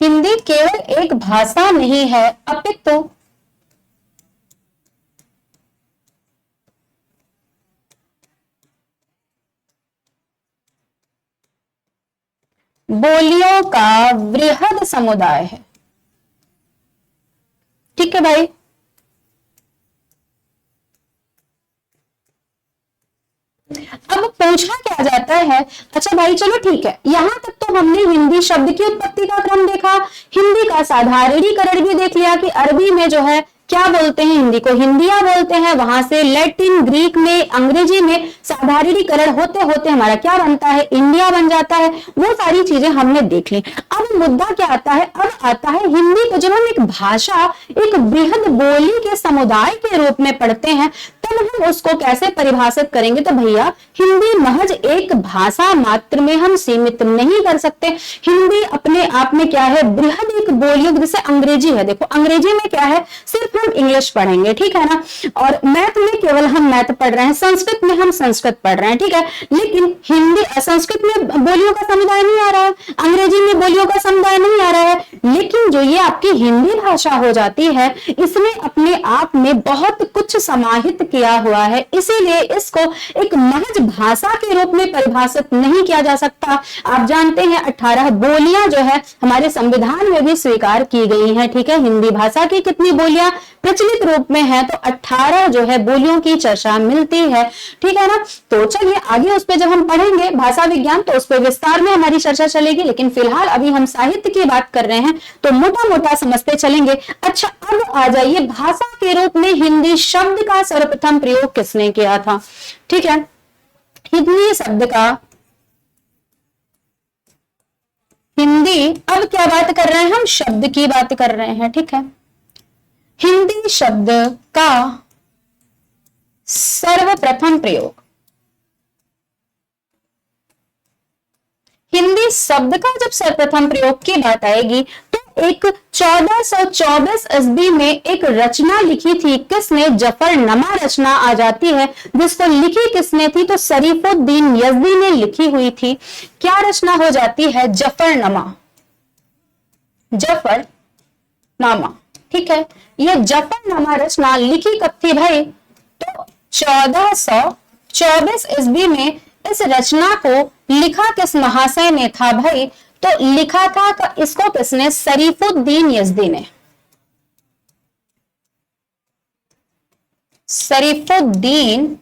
हिंदी केवल एक भाषा नहीं है, अपितु बोलियों का वृहद समुदाय है। ठीक है भाई, अब पूछा क्या जाता है, अच्छा भाई चलो ठीक है, यहां तक तो हमने हिंदी शब्द की उत्पत्ति का क्रम देखा, हिंदी का साधारणीकरण भी देख लिया कि अरबी में जो है क्या बोलते हैं, हिंदी को हिंदिया बोलते हैं, वहां से लैटिन, ग्रीक में, अंग्रेजी में साधारणीकरण होते होते हमारा क्या बनता है, इंडिया बन जाता है। वो सारी चीजें हमने देख ली। अब अब मुद्दा क्या आता है, अब आता है हिंदी को जब हम एक भाषा, एक बृहद बोली के समुदाय के रूप में पढ़ते हैं, तब हम उसको कैसे परिभाषित करेंगे। तो भैया हिंदी महज एक भाषा मात्र में हम सीमित नहीं कर सकते। हिंदी अपने आप में क्या है, बृहद एक बोलियों, जैसे अंग्रेजी है, देखो अंग्रेजी में क्या है, सिर्फ हम इंग्लिश पढ़ेंगे, ठीक है ना, और मैथ में केवल हम मैथ पढ़ रहे हैं, संस्कृत में हम संस्कृत पढ़ रहे हैं, ठीक है, लेकिन हिंदी संस्कृत में बोलियों का समुदाय नहीं आ रहा है, अंग्रेजी में बोलियों का समुदाय नहीं आ रहा है, लेकिन जो ये आपकी हिंदी भाषा हो जाती है, इसने अपने आप में बहुत कुछ समाहित किया हुआ है, इसीलिए इसको एक महज भाषा के रूप में परिभाषित नहीं किया जा सकता। आप जानते हैं 18 बोलियां जो है हमारे संविधान में भी स्वीकार की गई हैं, ठीक है। हिंदी भाषा की कितनी बोलियां प्रचलित रूप में है, तो 18 जो है बोलियों की चर्चा मिलती है, ठीक है ना। तो चलिए आगे उस पर जब हम पढ़ेंगे भाषा विज्ञान, तो उस पर विस्तार में हमारी चर्चा चलेगी, लेकिन फिलहाल अभी हम साहित्य की बात कर रहे हैं, तो मोटा मोटा समझते चलेंगे। अच्छा, अब आ जाइए, भाषा के रूप में हिंदी शब्द का सर्वप्रथम प्रयोग किसने किया था, ठीक है। हिंदी शब्द का, हिंदी, अब क्या बात कर रहे हैं हम, शब्द की बात कर रहे हैं, ठीक है। हिंदी शब्द का सर्वप्रथम प्रयोग, हिंदी शब्द का जब सर्वप्रथम प्रयोग की बात आएगी, तो एक 1424 ईस्वी में एक रचना लिखी थी, किसने, जफरनमा रचना आ जाती है, जिसको लिखी किसने थी, तो शरीफुद्दीन यज़दी ने लिखी हुई थी। क्या रचना हो जाती है, जफरनमा, जफरनामा, ठीक है। ये जफरनामा रचना लिखी कब थी भाई, तो 1424 ईस्वी में इस रचना को लिखा किस महाशय ने था भाई, तो लिखा था तो इसको किसने, शरीफुद्दीन यज़दी ने, शरीफुद्दीन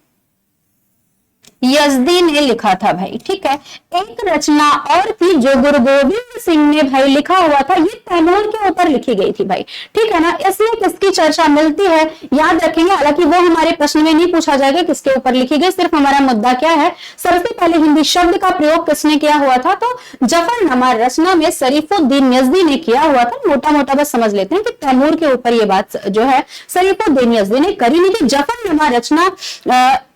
यज़दी ने लिखा था भाई, ठीक है। एक रचना और थी जो गुरु गोविंद सिंह ने भाई लिखा हुआ था, ये तैमूर के ऊपर लिखी गई थी भाई, ठीक है ना। इसमें किसकी चर्चा मिलती है, याद रखेंगे, हालांकि वो हमारे प्रश्न में नहीं पूछा जाएगा किसके ऊपर लिखी गई, सिर्फ हमारा मुद्दा क्या है, सबसे पहले हिंदी शब्द का प्रयोग किसने किया हुआ था, तो जफरनामा रचना में शरीफुद्दीन यज़दी ने किया हुआ था। मोटा मोटा बस समझ लेते हैं कि तैमूर के ऊपर ये बात जो है शरीफुद्दीन यज़दी ने करी नहीं थी। जफरनामा रचना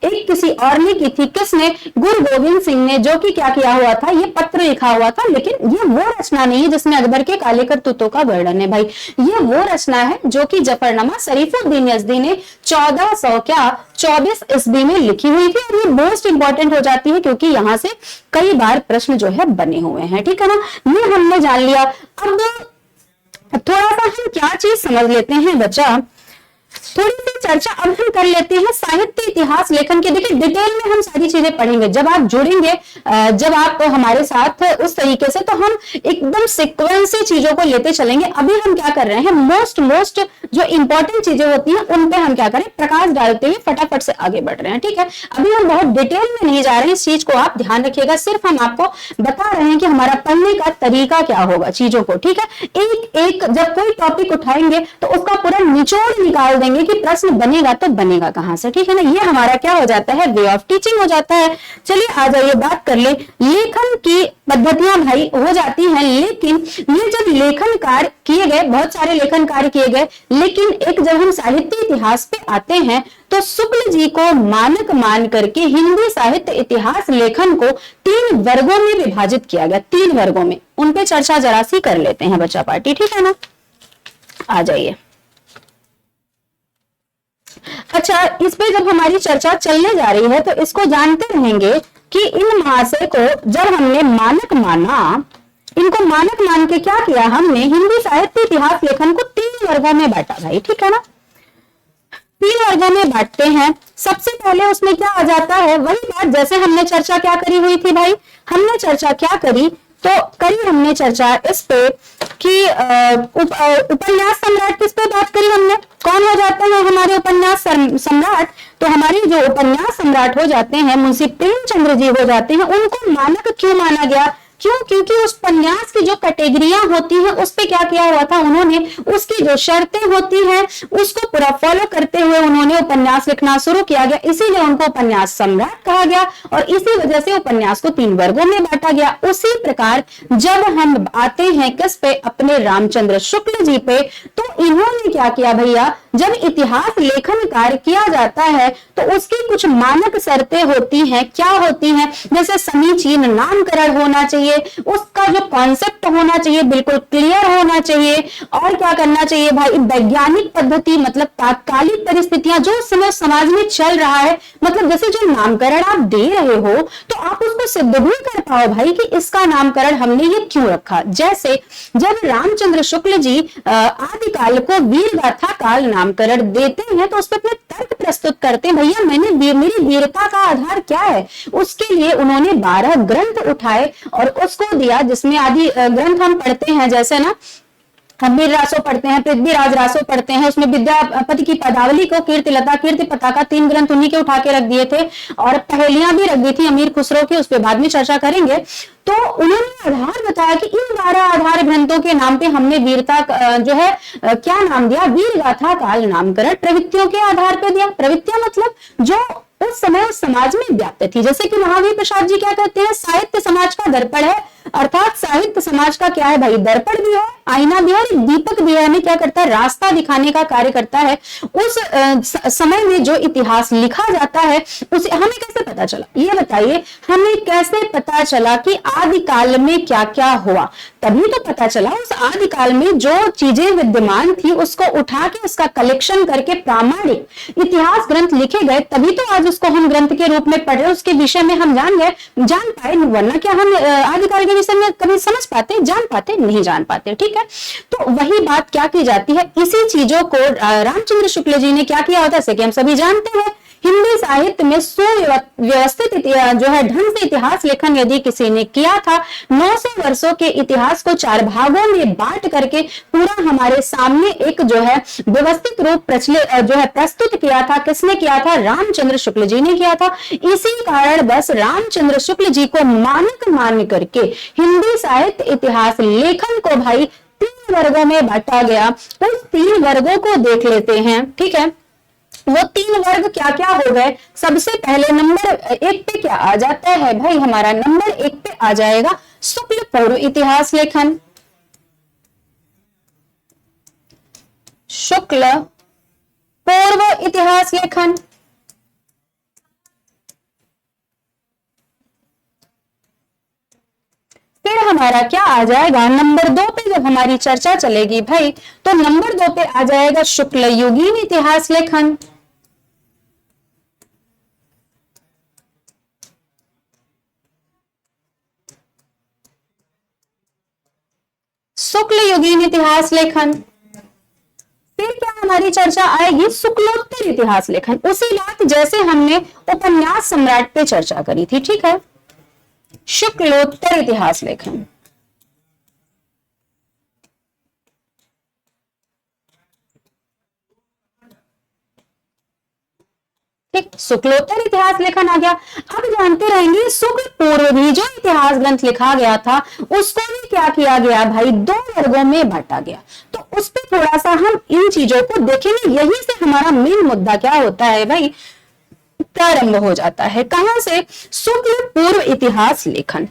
एक किसी और ने की थी, किसने, गुरु गोविंद सिंह ने, जो कि क्या किया हुआ था, ये पत्र लिखा हुआ था, लेकिन ये वो रचना नहीं है जिसमें अकबर के काले करतूतों का वर्णन है भाई, ये वो रचना है जो कि जफरनामा शरीफुद्दीन यज़दी ने 1424 ईस्वी में लिखी हुई थी, और ये मोस्ट इंपॉर्टेंट हो जाती है क्योंकि यहां से कई बार प्रश्न जो है बने हुए हैं, ठीक है ना। ये हमने जान लिया। अब थोड़ा सा हम क्या चीज समझ लेते हैं बच्चा, थोड़ी सी चर्चा अब हम कर लेते हैं साहित्य इतिहास लेखन के। देखिए डिटेल में हम सारी चीजें पढ़ेंगे, जब आप जुड़ेंगे, जब आप हमारे साथ उस तरीके से, तो हम एकदम सीक्वेंस से चीजों को लेते चलेंगे। अभी हम क्या कर रहे हैं, मोस्ट जो इंपॉर्टेंट चीजें होती हैं उन पे हम क्या करें, प्रकाश डालते हुए फटाफट से आगे बढ़ रहे हैं, ठीक है। अभी हम बहुत डिटेल में नहीं जा रहे हैं, इस चीज को आप ध्यान रखिएगा, सिर्फ हम आपको बता रहे हैं कि हमारा पढ़ने का तरीका क्या होगा चीजों को, ठीक है। एक एक जब कोई टॉपिक उठाएंगे तो उसका पूरा निचोड़ निकाल देंगे कि प्रश्न बनेगा तो बनेगा कहां से, ठीक है ना। ये हमारा क्या हो जाता है, वे ऑफ टीचिंग हो जाता है। चलिए आ जाइए बात कर ले, लेखन की पद्धतियां भाई हो जाती हैं, लेकिन ये जब लेखन कार्य किए गए, बहुत सारे लेखन कार्य किए गए, लेकिन एक जब हम साहित्य इतिहास पे आते हैं तो शुक्ल जी को मानक मान करके हिंदी साहित्य इतिहास लेखन को 3 वर्गों में विभाजित किया गया, 3 वर्गों में। उन पे चर्चा जरा सी कर लेते हैं बच्चा पार्टी, ठीक है ना। आ जाइए। अच्छा, इस पे जब हमारी चर्चा चलने जा रही है तो इसको जानते रहेंगे कि इन महाशय को जब हमने मानक माना, इनको मानक मान के क्या किया हमने, हिंदी साहित्य इतिहास लेखन को 3 वर्गों में बांटा भाई, ठीक है ना। 3 वर्गों में बांटते हैं। सबसे पहले उसमें क्या आ जाता है, वही बात जैसे हमने चर्चा क्या करी हुई थी भाई, हमने चर्चा क्या करी, तो करी हमने चर्चा इस पे कि उपन्यास सम्राट किस पे बात करी हमने, कौन हो जाते हैं हमारे उपन्यास सम्राट, तो हमारे जो उपन्यास सम्राट हो जाते हैं मुंशी प्रेमचंद्र जी हो जाते हैं। उनको मानक क्यों माना गया, क्यों? क्योंकि उस उपन्यास की जो कैटेगरियां होती हैं उस पे क्या किया हुआ था उन्होंने, उसकी जो शर्तें होती हैं उसको पूरा फॉलो करते हुए उन्होंने उपन्यास लिखना शुरू किया गया, इसीलिए उनको उपन्यास सम्राट कहा गया और इसी वजह से उपन्यास को 3 वर्गों में बांटा गया। उसी प्रकार जब हम आते हैं किस पे, अपने रामचंद्र शुक्ल जी पे, तो इन्होंने क्या किया भैया, जब इतिहास लेखन कार्य किया जाता है तो उसकी कुछ मानक शर्तें होती हैं। क्या होती हैं? जैसे समीचीन नामकरण होना चाहिए, उसका जो कॉन्सेप्ट होना चाहिए बिल्कुल क्लियर होना चाहिए, और क्या करना चाहिए भाई, वैज्ञानिक पद्धति, मतलब तात्कालिक परिस्थितियां जो समय समाज में चल रहा है, मतलब जैसे जो नामकरण आप दे रहे हो तो आप उसको सिद्ध भी कर पाओ भाई कि इसका नामकरण हमने ये क्यों रखा। जैसे जब रामचंद्र शुक्ल जी आदिकाल को वीर गाथा काल नामकरण देते हैं तो उस पर अपने तर्क प्रस्तुत करते हैं, भैया मेरी वीरता का आधार क्या है। उसके लिए उन्होंने 12 ग्रंथ उठाए और उसको दिया, जिसमें आदि ग्रंथ हम पढ़ते हैं, जैसे ना हम वीर रासो पढ़ते हैं, पृथ्वीराज रासो पढ़ते हैं, उसमें विद्यापति की पदावली को, कीर्तिलता, कीर्ति पताका, 3 ग्रंथ उन्हीं के उठा के रख दिए थे और पहेलियां भी रख दी थी अमीर खुसरो की, उस पर बाद में चर्चा करेंगे। तो उन्होंने आधार बताया कि इन 12 आधार ग्रंथों के नाम पे हमने वीरता जो है क्या नाम दिया, वीर गाथा काल नामकरण प्रवृत्तियों के आधार पर दिया। प्रवृत्तियां मतलब जो उस समय उस समाज में व्याप्त थी। जैसे कि महावीर प्रसाद जी क्या कहते हैं, साहित्य समाज का दर्पण है, अर्थात साहित्य समाज का क्या है भाई, दर्पण भी है, आईना भी है और दीपक भी है। हमें क्या करता है, रास्ता दिखाने का कार्य करता है। उस समय में जो इतिहास लिखा जाता है उसे हमें कैसे पता चला, ये बताइए, हमें कैसे पता चला कि आदिकाल में क्या क्या हुआ। तभी तो पता चला उस आदिकाल में जो चीजें विद्यमान थी उसको उठा के उसका कलेक्शन करके प्रामाणिक इतिहास ग्रंथ लिखे गए, तभी तो आज उसको हम ग्रंथ के रूप में पढ़ रहे, उसके विषय में हम जान पाए, वरना क्या हम आदिकाल के विषय में कभी समझ पाते, जान पाते, नहीं जान पाते। ठीक है, तो वही बात क्या की जाती है, इसी चीजों को रामचंद्र शुक्ल जी ने क्या किया होता है, जैसे कि हम सभी जानते हैं, हिंदी साहित्य में सुव्यवस्थित जो है ढंग से इतिहास लेखन यदि किसी ने किया था, 900 वर्षों के इतिहास को 4 भागों में बांट करके पूरा हमारे सामने एक जो है व्यवस्थित रूप जो है प्रस्तुत किया था। किसने किया था? रामचंद्र शुक्ल जी ने किया था। इसी कारण बस रामचंद्र शुक्ल जी को मानक मान करके हिंदी साहित्य इतिहास लेखन को भाई 3 वर्गों में बांटा गया। उस 3 वर्गों को देख लेते हैं। ठीक है, वो 3 वर्ग क्या क्या हो गए। सबसे पहले नंबर 1 पे क्या आ जाता है भाई, हमारा नंबर 1 पे आ जाएगा शुक्ल पूर्व इतिहास लेखन। शुक्ल पूर्व इतिहास लेखन। फिर हमारा क्या आ जाएगा, नंबर 2 पे जब हमारी चर्चा चलेगी भाई, तो नंबर 2 पे आ जाएगा शुक्ल युगीन इतिहास लेखन। शुक्ल युगीन इतिहास लेखन। फिर क्या हमारी चर्चा आएगी, शुक्लोत्तर इतिहास लेखन। उसी बात जैसे हमने उपन्यास सम्राट पे चर्चा करी थी। ठीक है, शुक्लोत्तर इतिहास लेखन। ठीक, शुक्लोत्तर इतिहास लेखन आ गया। अब जानते रहेंगे शुक्ल पूर्व भी जो इतिहास ग्रंथ लिखा गया था उसको भी क्या किया गया भाई, 2 वर्गों में बांटा गया। तो उस पर थोड़ा सा हम इन चीजों को देखेंगे। यही से हमारा मेन मुद्दा क्या होता है भाई, प्रारंभ हो जाता है। कहां से? शुक्ल पूर्व इतिहास लेखन।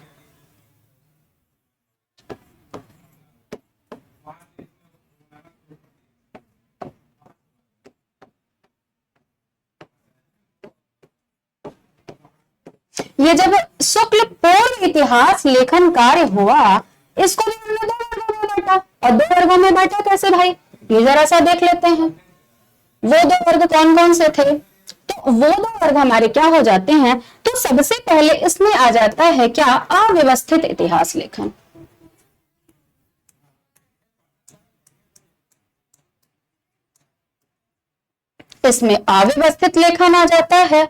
ये जब शुक्ल पूर्व इतिहास लेखन कार्य हुआ, इसको भी हमने 2 वर्गों में बांटा। और 2 वर्गों में बांटा कैसे भाई, ये जरा सा देख लेते हैं। वो 2 वर्ग कौन कौन से थे? तो वो 2 वर्ग हमारे क्या हो जाते हैं, तो सबसे पहले इसमें आ जाता है क्या, अव्यवस्थित इतिहास लेखन। इसमें अव्यवस्थित लेखन आ जाता है।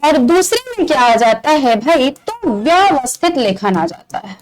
और दूसरे में क्या आ जाता है भाई, तो व्यवस्थित लेखन आ जाता है।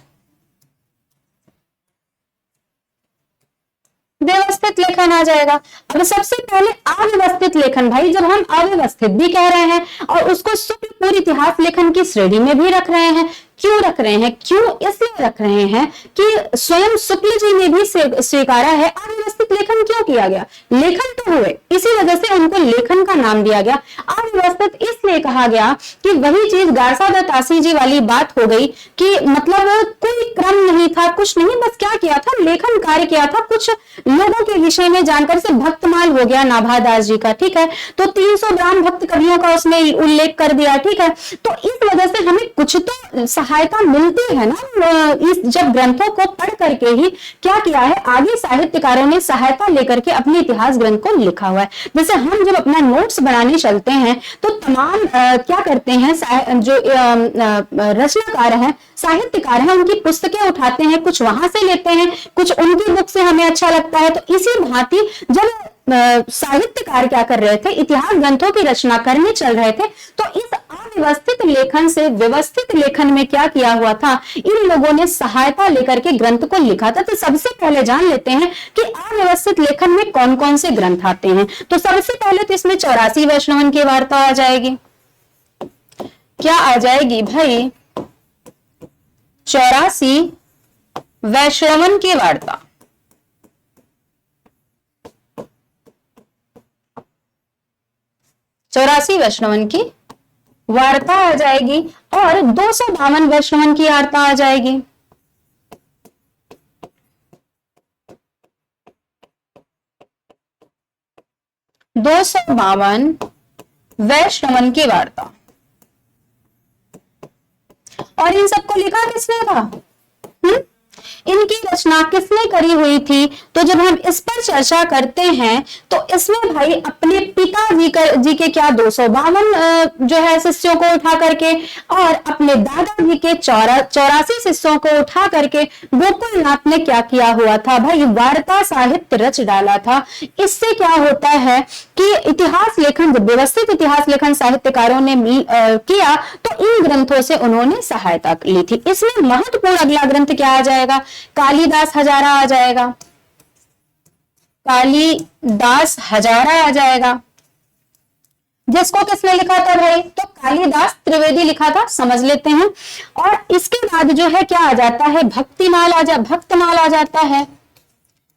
व्यवस्थित लेखन आ जाएगा। अब सबसे पहले अव्यवस्थित लेखन, भाई जब हम अव्यवस्थित भी कह रहे हैं और उसको शुक्ल पूर्व इतिहास लेखन की श्रेणी में भी रख रहे हैं, क्यों रख रहे हैं? क्यों इसलिए रख रहे हैं कि स्वयं शुक्ल जी ने भी स्वीकारा है। अव्यवस्थित लेखन क्यों किया गया? लेखन तो हुए, इसी वजह से उनको लेखन का नाम दिया गया। अव्यवस्थित इसलिए कहा गया कि वही चीज गारसादा तासी जी वाली बात हो गई कि मतलब कोई क्रम नहीं था, कुछ नहीं, बस क्या किया था, लेखन कार्य किया था, कुछ लोगों के विषय में जानकर से भक्तमाल हो गया नाभादास जी का, ठीक है। तो 300 ब्राह्मण भक्त कवियों का उसमें उल्लेख कर दिया, ठीक है। तो इस वजह से हमें कुछ तो सहायता मिलती है ना, इस जब ग्रंथों को पढ़ करके ही क्या किया है, आगे साहित्यकारों ने सहायता लेकर के अपने इतिहास ग्रंथ को लिखा हुआ है। जैसे हम जब अपना नोट्स बनाने चलते हैं तो तमाम क्या करते हैं, जो रचनाकार हैं, साहित्यकार हैं, उनकी पुस्तकें उठाते हैं, कुछ वहां से लेते हैं, कुछ उनकी बुक से हमें अच्छा लगता है। तो इसी भांति जब साहित्यकार क्या कर रहे थे, इतिहास ग्रंथों की रचना करने चल रहे थे, तो इस अव्यवस्थित लेखन से व्यवस्थित लेखन में क्या किया हुआ था, इन लोगों ने सहायता लेकर के ग्रंथ को लिखा था। तो सबसे पहले जान लेते हैं कि अव्यवस्थित लेखन में कौन कौन से ग्रंथ आते हैं। तो सबसे पहले तो इसमें 84 वैष्णवन की वार्ता आ जाएगी। क्या आ जाएगी भाई? 84 वैष्णवन की वार्ता। चौरासी वैष्णवन की वार्ता आ जाएगी और 252 वैष्णवन की वार्ता आ जाएगी। वैष्णवन की वार्ता। और इन सबको लिखा किसने था? इनकी रचना किसने करी हुई थी? तो जब हम इस पर चर्चा करते हैं तो इसमें भाई अपने पिताजी के क्या 252 जो है शिष्यों को उठा करके और अपने दादाजी के 84 शिष्यों को उठा करके गोकुलनाथ ने क्या किया हुआ था भाई? वार्ता साहित्य रच डाला था। इससे क्या होता है कि इतिहास लेखन, जब व्यवस्थित इतिहास लेखन साहित्यकारों ने किया तो इन ग्रंथों से उन्होंने सहायता ली थी। इसमें महत्वपूर्ण अगला ग्रंथ क्या आ जाएगा? कालिदास हजारा आ जाएगा। कालिदास हजारा आ जाएगा, जिसको किसने लिखा था भाई? तो कालिदास त्रिवेदी लिखा था, समझ लेते हैं। और इसके बाद जो है क्या आ जाता है? भक्तमाल आ जाता है।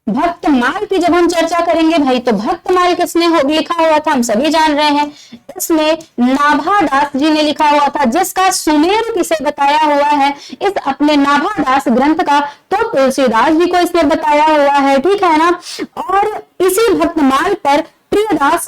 भक्तमाल की जब हम चर्चा करेंगे भाई, तो भक्तमाल किसने लिखा हुआ था? हम सभी जान रहे हैं, इसमें नाभादास जी ने लिखा हुआ था, जिसका सुमेर किसे बताया हुआ है? इस अपने नाभादास ग्रंथ का तो तुलसीदास जी को इसने बताया हुआ है, ठीक है ना। और इसी भक्तमाल पर प्रियदास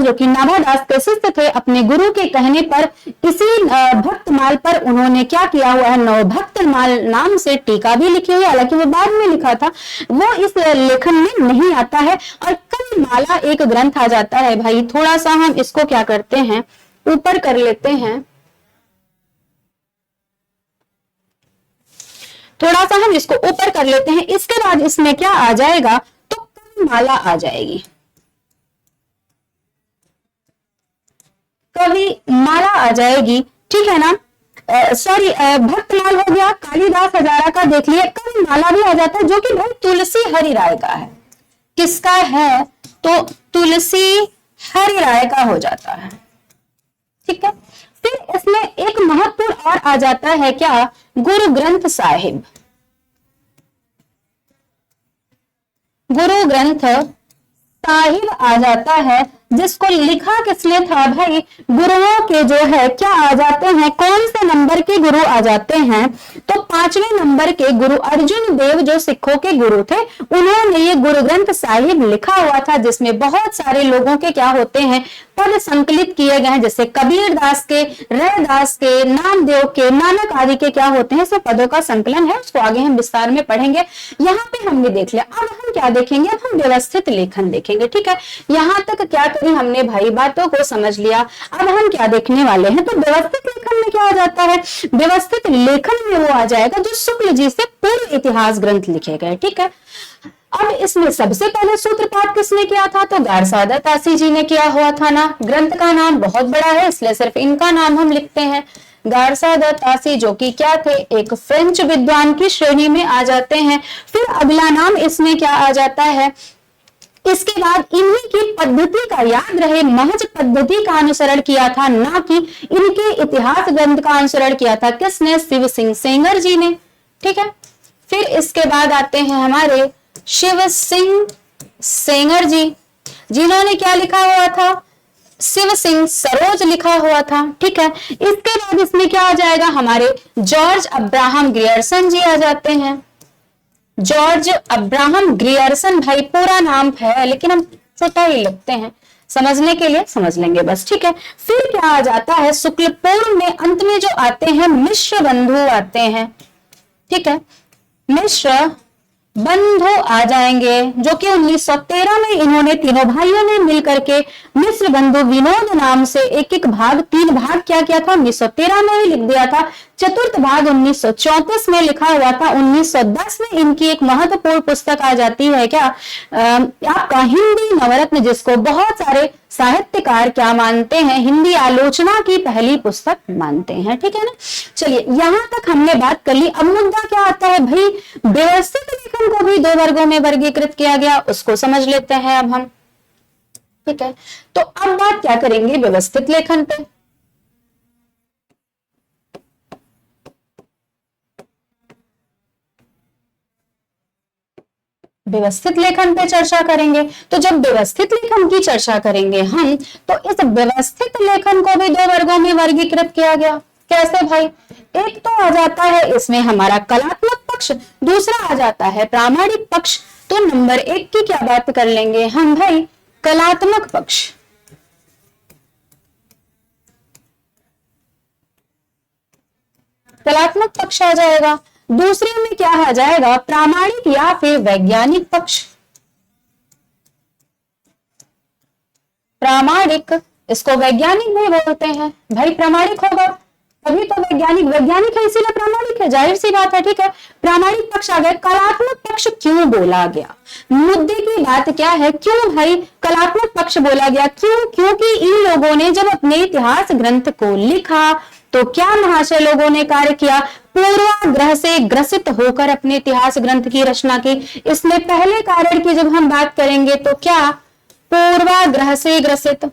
जो कि नाभादास के शिष्य थे, अपने गुरु के कहने पर इसी भक्तमाल पर उन्होंने क्या किया हुआ है? नवभक्तमाल नाम से टीका भी लिखी हुई है, हालांकि वो बाद में लिखा था, वो इस लेखन में नहीं आता है। और कविमाला एक ग्रंथ आ जाता है भाई। थोड़ा सा हम इसको क्या करते हैं, ऊपर कर लेते हैं, थोड़ा सा हम इसको ऊपर कर लेते हैं। इसके बाद इसमें क्या आ जाएगा? तो कविमाला आ जाएगी, कविमाला आ जाएगी, ठीक है ना। सॉरी, भक्तमाल हो गया, कालिदास हजारा का देख लिए, कविमाला भी आ जाता है, जो कि भाई तुलसी हरि राय का है। किसका है? तो तुलसी हरि राय का हो जाता है, ठीक है। फिर इसमें एक महत्वपूर्ण और आ जाता है क्या? गुरु ग्रंथ साहिब। गुरु ग्रंथ साहिब आ जाता है, जिसको लिखा किसने था भाई? गुरुओं के जो है क्या आ जाते हैं, कौन से नंबर के गुरु आ जाते हैं? तो 5वें नंबर के गुरु अर्जुन देव जो सिखों के गुरु थे, उन्होंने ये गुरु ग्रंथ साहिब लिखा हुआ था, जिसमें बहुत सारे लोगों के क्या होते हैं? पद संकलित किए गए हैं, जैसे कबीर दास के, रैदास के, नामदेव के, नानक आदि के क्या होते हैं? सब पदों का संकलन है, उसको आगे हम विस्तार में पढ़ेंगे। यहाँ पे हमने देख लिया। अब हम क्या देखेंगे? अब हम व्यवस्थित लेखन देखेंगे, ठीक है। यहाँ तक क्या करी हमने भाई? बातों को समझ लिया। अब हम क्या देखने वाले हैं? तो व्यवस्थित लेखन में क्या आ जाता है? व्यवस्थित लेखन में वो आ जाएगा जो शुक्ल जी से पूर्व इतिहास ग्रंथ लिखे गए, ठीक है। अब इसमें सबसे पहले सूत्रपात किसने किया था? तो गारसादा तासी जी ने किया हुआ था ना। ग्रंथ का नाम बहुत बड़ा है, इसलिए सिर्फ इनका नाम हम लिखते हैं। गारसादा तासी जो कि क्या थे? एक फ्रेंच विद्वान की श्रेणी में आ जाते हैं। फिर अगला नाम इसमें क्या आ जाता है? इसके बाद इन्हीं की पद्धति का याद रहे, महज पद्धति का अनुसरण किया था, ना कि इनके इतिहास ग्रंथ का अनुसरण किया था। किसने? शिव सिंह सेंगर जी ने। ठीक है, फिर इसके बाद आते हैं हमारे शिव सिंह सेंगर जी, जिन्होंने क्या लिखा हुआ था? शिव सिंह सरोज लिखा हुआ था। ठीक है, इसके बाद इसमें क्या आ जाएगा? हमारे जॉर्ज अब्राहम ग्रियर्सन जी आ जाते हैं। जॉर्ज अब्राहम ग्रियर्सन, भाई पूरा नाम है लेकिन हम छोटा ही लिखते हैं, समझने के लिए समझ लेंगे बस। ठीक है, फिर क्या आ जाता है? शुक्ल पूर्व में अंत में जो आते हैं मिश्र बंधु आते हैं। ठीक है, मिश्र बंधु आ जाएंगे, जो कि 1913 में इन्होंने तीनों भाइयों ने मिलकर के मिश्र बंधु विनोद नाम से एक एक भाग, 3 भाग क्या किया था? 1913 में ही लिख दिया था। चतुर्थ भाग 1934 में लिखा हुआ था। 1910 में इनकी एक महत्वपूर्ण पुस्तक आ जाती है, क्या आपका हिंदी नवरत्न, जिसको बहुत सारे साहित्यकार क्या मानते हैं? हिंदी आलोचना की पहली पुस्तक मानते हैं। ठीक है ना, चलिए यहां तक हमने बात कर ली। अब मुद्दा क्या आता है भाई? व्यवस्थित लेखन को भी 2 वर्गों में वर्गीकृत किया गया, उसको समझ लेते हैं अब हम। ठीक है, तो अब बात क्या करेंगे? व्यवस्थित लेखन पे। व्यवस्थित लेखन पे चर्चा करेंगे। तो जब व्यवस्थित लेखन की चर्चा करेंगे हम, तो इस व्यवस्थित लेखन को भी 2 वर्गों में वर्गीकृत किया गया। कैसे भाई? एक तो आ जाता है इसमें हमारा कलात्मक पक्ष, दूसरा आ जाता है प्रामाणिक पक्ष। तो नंबर 1 की क्या बात कर लेंगे हम भाई? कलात्मक पक्ष। कलात्मक पक्ष आ जाएगा। दूसरे में क्या आ जाएगा? प्रामाणिक या फिर वैज्ञानिक पक्ष। प्रामाणिक, इसको वैज्ञानिक भी बोलते हैं भाई। प्रामाणिक होगा तभी तो वैज्ञानिक, वैज्ञानिक है इसीलिए प्रामाणिक है, जाहिर सी बात है। ठीक है, प्रामाणिक पक्ष आ गया। कलात्मक पक्ष क्यों बोला गया? मुद्दे की बात क्या है? क्यों भाई कलात्मक पक्ष बोला गया? क्यों? क्योंकि इन लोगों ने जब अपने इतिहास ग्रंथ को लिखा तो क्या महाशय लोगों ने कार्य किया? पूर्वाग्रह से ग्रसित होकर अपने इतिहास ग्रंथ की रचना की। इसमें पहले कारण की जब हम बात करेंगे तो क्या? पूर्वाग्रह से ग्रसित।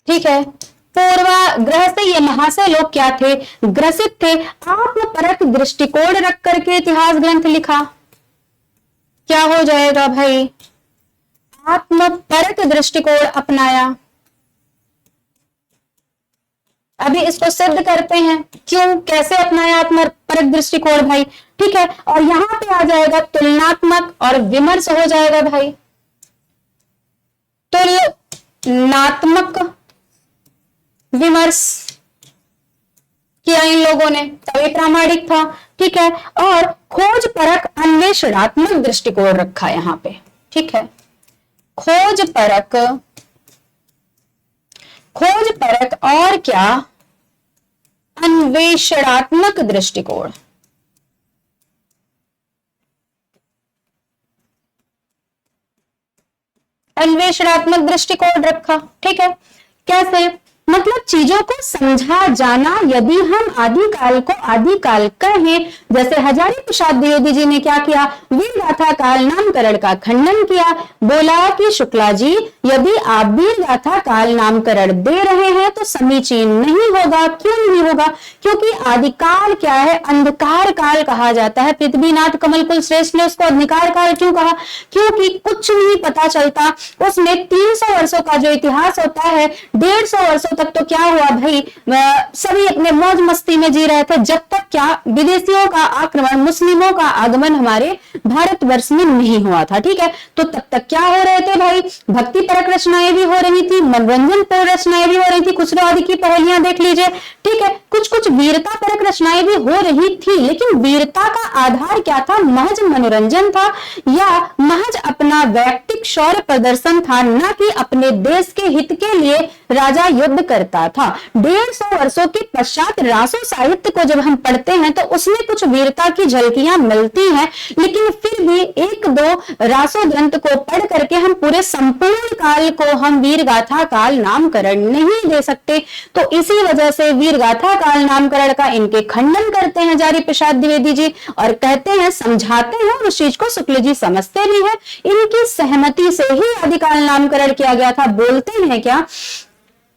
ठीक है, पूर्वाग्रह से ये महाशय लोग क्या थे? ग्रसित थे। आत्मपरक दृष्टिकोण रख करके इतिहास ग्रंथ लिखा। क्या हो जाएगा भाई? आत्मपरक दृष्टिकोण अपनाया। अभी इसको सिद्ध करते हैं, क्यों कैसे अपनाया आत्मपरक दृष्टिकोण भाई। ठीक है, और यहां पे आ जाएगा तुलनात्मक और विमर्श हो जाएगा भाई। तुलनात्मक विमर्श किया इन लोगों ने, तभी प्रामाणिक था। ठीक है, और खोज परक अन्वेषणात्मक दृष्टिकोण रखा यहां पे। ठीक है, खोज परक और क्या? अन्वेषणात्मक दृष्टिकोण। अन्वेषणात्मक दृष्टिकोण रखा। ठीक है, कैसे? मतलब चीजों को समझा जाना। यदि हम आदिकाल को आदिकाल कहें, जैसे हजारी प्रसाद द्विवेदी जी ने क्या किया? वीर गाथा काल नामकरण का खंडन किया। बोला कि शुक्ला जी, यदि आप वीर गाथा काल नामकरण दे रहे हैं तो समीचीन नहीं होगा। क्यों नहीं होगा? क्योंकि आदिकाल क्या है? अंधकार काल कहा जाता है। पृथ्वीनाथ कमलकुल श्रेष्ठ ने उसको अंधकार काल क्यों कहा? क्योंकि कुछ नहीं पता चलता। उसमें 300 वर्षों का जो इतिहास होता है, 150 वर्षों तक तो क्या हुआ भाई? सभी अपने मौज मस्ती में जी रहे थे, जब तक क्या विदेशियों का आक्रमण, मुस्लिमों का आगमन हमारे भारतवर्ष में नहीं हुआ था। ठीक है, तो तब तक क्या हो रहे थे भाई? भक्ति परक रचनाएं भी हो रही थी, मनोरंजन परक रचनाएं भी हो रही थी। खुसरो आदि की पहेलियां देख लीजिए। ठीक है, कुछ कुछ वीरता परक रचनाएं भी हो रही थी, लेकिन वीरता का आधार क्या था? महज मनोरंजन था या महज अपना वैयक्तिक शौर्य प्रदर्शन था, ना कि अपने देश के हित के लिए राजा युद्ध करता था। 150 वर्षों के पश्चात रासो साहित्य को जब हम पढ़ते हैं तो उसमें कुछ वीरता की झलकियां मिलती हैं, लेकिन फिर भी एक दो रासो ग्रंथ को पढ़ करके हम पूरे संपूर्ण काल को हम वीर गाथा काल नामकरण नहीं दे सकते। तो इसी वजह से वीर गाथा काल नामकरण का इनके खंडन करते हैं हजारी प्रसाद द्विवेदी जी और कहते हैं, समझाते हैं, और उस चीज को शुक्ल जी समझते भी हैं। इनकी सहमति से ही आदिकाल नामकरण किया गया था। बोलते हैं क्या,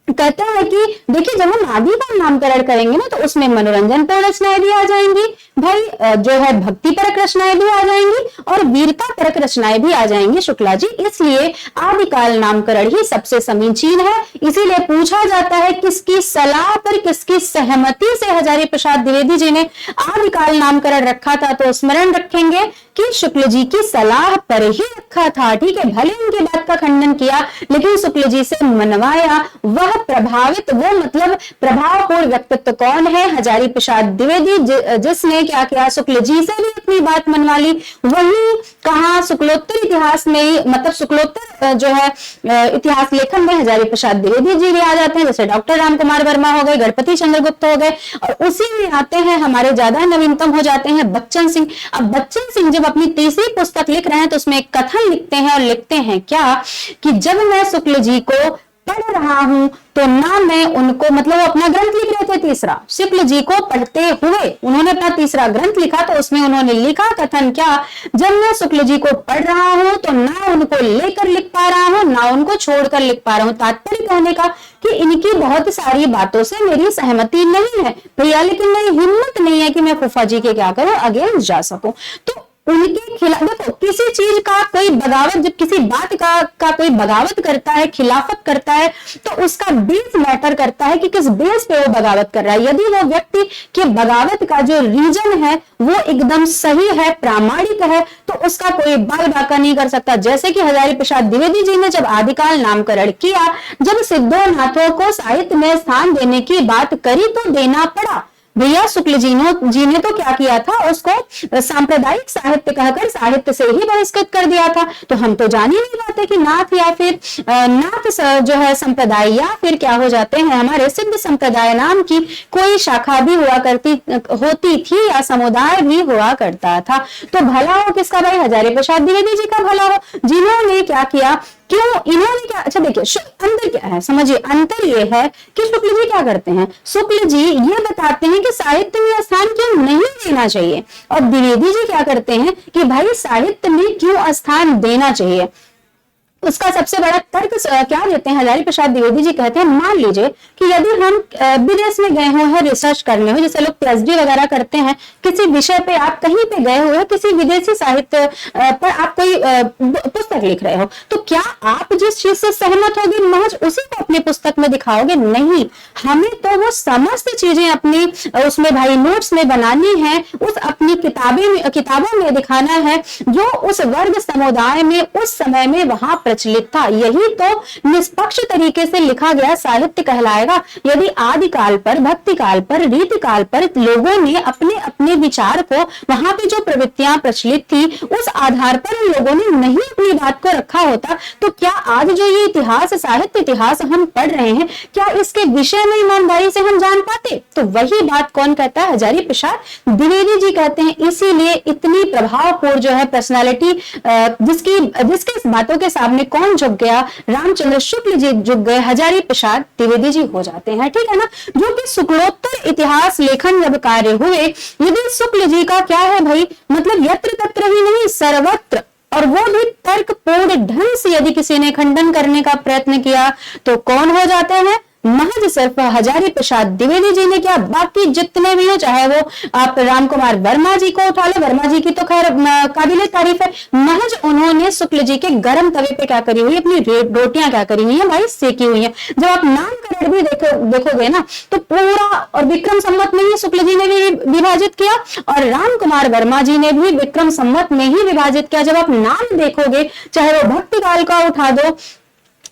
कहते हैं कि देखिए जब हम आदिकाल नामकरण करेंगे ना तो उसमें मनोरंजन पर रचनाएं भी आ जाएंगी भाई, जो है भक्ति परक रचनाएं भी आ जाएंगी और वीरता परक रचनाएं भी आ जाएंगी शुक्ला जी। इसलिए आदिकाल नामकरण ही सबसे समीचीन है। इसीलिए पूछा जाता है किसकी सलाह पर, किसकी सहमति से हजारी प्रसाद द्विवेदी जी ने आदिकाल नामकरण रखा था, तो स्मरण रखेंगे कि शुक्ल जी की सलाह पर ही रखा था। ठीक है, भले उनकी बात का खंडन किया लेकिन शुक्ल जी से मनवाया। वह प्रभावित, वो मतलब प्रभावपूर्ण व्यक्तित्व कौन है, हजारी प्रसाद द्विवेदी, जिसने क्या किया, शुक्ल जी से भी अपनी बात मनवा ली। वही कहा शुक्लोत्तर इतिहास में ही, मतलब शुक्लोत्तर जो है इतिहास लेखन में हजारी प्रसाद द्विवेदी जी भी आ जाते हैं, जैसे डॉक्टर राम कुमार वर्मा हो गए, गणपति चंद्रगुप्त हो गए, और उसी में आते हैं हमारे ज्यादा नवीनतम हो जाते हैं बच्चन सिंह। अब बच्चन सिंह जब अपनी तीसरी पुस्तक लिख रहे हैं तो उसमें एक कथन लिखते हैं और लिखते हैं क्या कि जब मैं शुक्ल जी को पढ़ रहा हूं तो ना मैं उनको, मतलब वो अपना ग्रंथ लिख रहे थे तीसरा, शुक्ल जी को पढ़ते हुए उन्होंने अपना तीसरा ग्रंथ लिखा तो उसमें उन्होंने लिखा कथन क्या, जब मैं शुक्ल जी को पढ़ रहा हूं तो ना उनको लेकर लिख पा रहा हूं ना उनको छोड़कर लिख पा रहा हूं। तात्पर्य कहने का कि इनकी बहुत सारी बातों से मेरी सहमति नहीं है भैया, लेकिन मेरी हिम्मत नहीं है कि मैं फूफा जी के क्या करूं, अगेंस्ट जा सकूं। तो उनके खिलाफ, देखो किसी चीज का कोई बगावत, जब किसी बात का कोई बगावत करता है, खिलाफत करता है, तो उसका बेस मैटर करता है कि किस बेस पे वो बगावत कर रहा है। यदि वो व्यक्ति के बगावत का जो रीजन है वो एकदम सही है, प्रामाणिक है, तो उसका कोई बाल बाका नहीं कर सकता। जैसे कि हजारी प्रसाद द्विवेदी जी ने जब आदिकाल नामकरण किया, जब सिद्धोनाथों को साहित्य में स्थान देने की बात करी तो देना पड़ा भैया। शुक्ल जी ने तो क्या किया था, उसको सांप्रदायिक साहित्य कहकर साहित्य से ही बहिष्कृत कर दिया था। तो हम तो जान ही नहीं पाते कि नाथ या फिर नाथ जो है संप्रदाय या फिर क्या हो जाते हैं हमारे सिद्ध संप्रदाय नाम की कोई शाखा भी हुआ करती होती थी या समुदाय भी हुआ करता था। तो भला हो किसका भाई, हजारी प्रसाद द्विवेदी जी का भला हो, जिन्होंने क्या किया, क्यों इन्होंने क्या, अच्छा देखिए अंतर क्या है, समझिए अंतर ये है कि शुक्ल जी क्या करते हैं, शुक्ल जी ये बताते हैं कि साहित्य में स्थान क्यों नहीं देना चाहिए, और द्विवेदी जी क्या करते हैं कि भाई साहित्य में क्यों स्थान देना चाहिए। उसका सबसे बड़ा तर्क क्या देते हैं हजारी प्रसाद द्विवेदी जी, कहते हैं मान लीजिए कि यदि हम विदेश में गए हुए हैं रिसर्च करने हुए, जैसे लोग पीएचडी वगैरह करते हैं, किसी विषय पे आप कहीं पे गए हुए हैं, किसी विदेशी साहित्य पर आप कोई पुस्तक लिख रहे हो, तो क्या आप जिस चीज से सहमत होगे महज उसी को अपनी पुस्तक में दिखाओगे? नहीं, हमें तो वो समस्त चीजें अपनी उसमें भाई नोट्स में बनानी है, उस अपनी किताबों में दिखाना है जो उस वर्ग समुदाय में उस समय में वहां प्रचलित था। यही तो निष्पक्ष तरीके से लिखा गया साहित्य कहलाएगा। यदि आदिकाल पर, भक्ति काल पर, रीति काल पर लोगों ने अपने अपने विचार को, वहां पे जो प्रवृत्तियां प्रचलित थी उस आधार पर उन लोगों ने नहीं अपनी बात को रखा होता, तो क्या आज जो ये इतिहास, साहित्य इतिहास हम पढ़ रहे हैं, क्या इसके विषय में ईमानदारी से हम जान पाते? तो वही बात कौन कहता है, हजारी प्रसाद द्विवेदी जी कहते हैं। इसीलिए इतनी प्रभावपूर्ण जो है पर्सनालिटी, जिसके इस बातों के सामने कौन झुक गया, रामचंद्र शुक्ल जी झुक गए, हजारी प्रसाद द्विवेदी जी हो जाते हैं। ठीक है ना, जो कि शुक्लोत्तर इतिहास लेखन जब कार्य हुए, यदि शुक्ल जी का क्या है भाई, मतलब यत्र तत्र ही नहीं सर्वत्र, और वो भी तर्कपूर्ण ढंग से यदि किसी ने खंडन करने का प्रयत्न किया तो कौन हो जाते हैं, महज सिर्फ हजारी प्रसाद द्विवेदी जी ने क्या, बाकी जितने भी हो, चाहे वो आप राम कुमार वर्मा जी को उठा लो, वर्मा जी की तो खैर काबिले तारीफ है, महज उन्होंने शुक्ल जी के गर्म तवे पे क्या करी हुई है, अपनी रोटियां क्या करी हुई है भाई, सेकी हुई है। जब आप नामकरण भी देखोगे ना तो पूरा, और विक्रम संवत में ही शुक्ल जी ने भी विभाजित किया और राम कुमार वर्मा जी ने भी विक्रम संवत में ही विभाजित किया। जब आप नाम देखोगे, चाहे वो भक्ति काल का उठा दो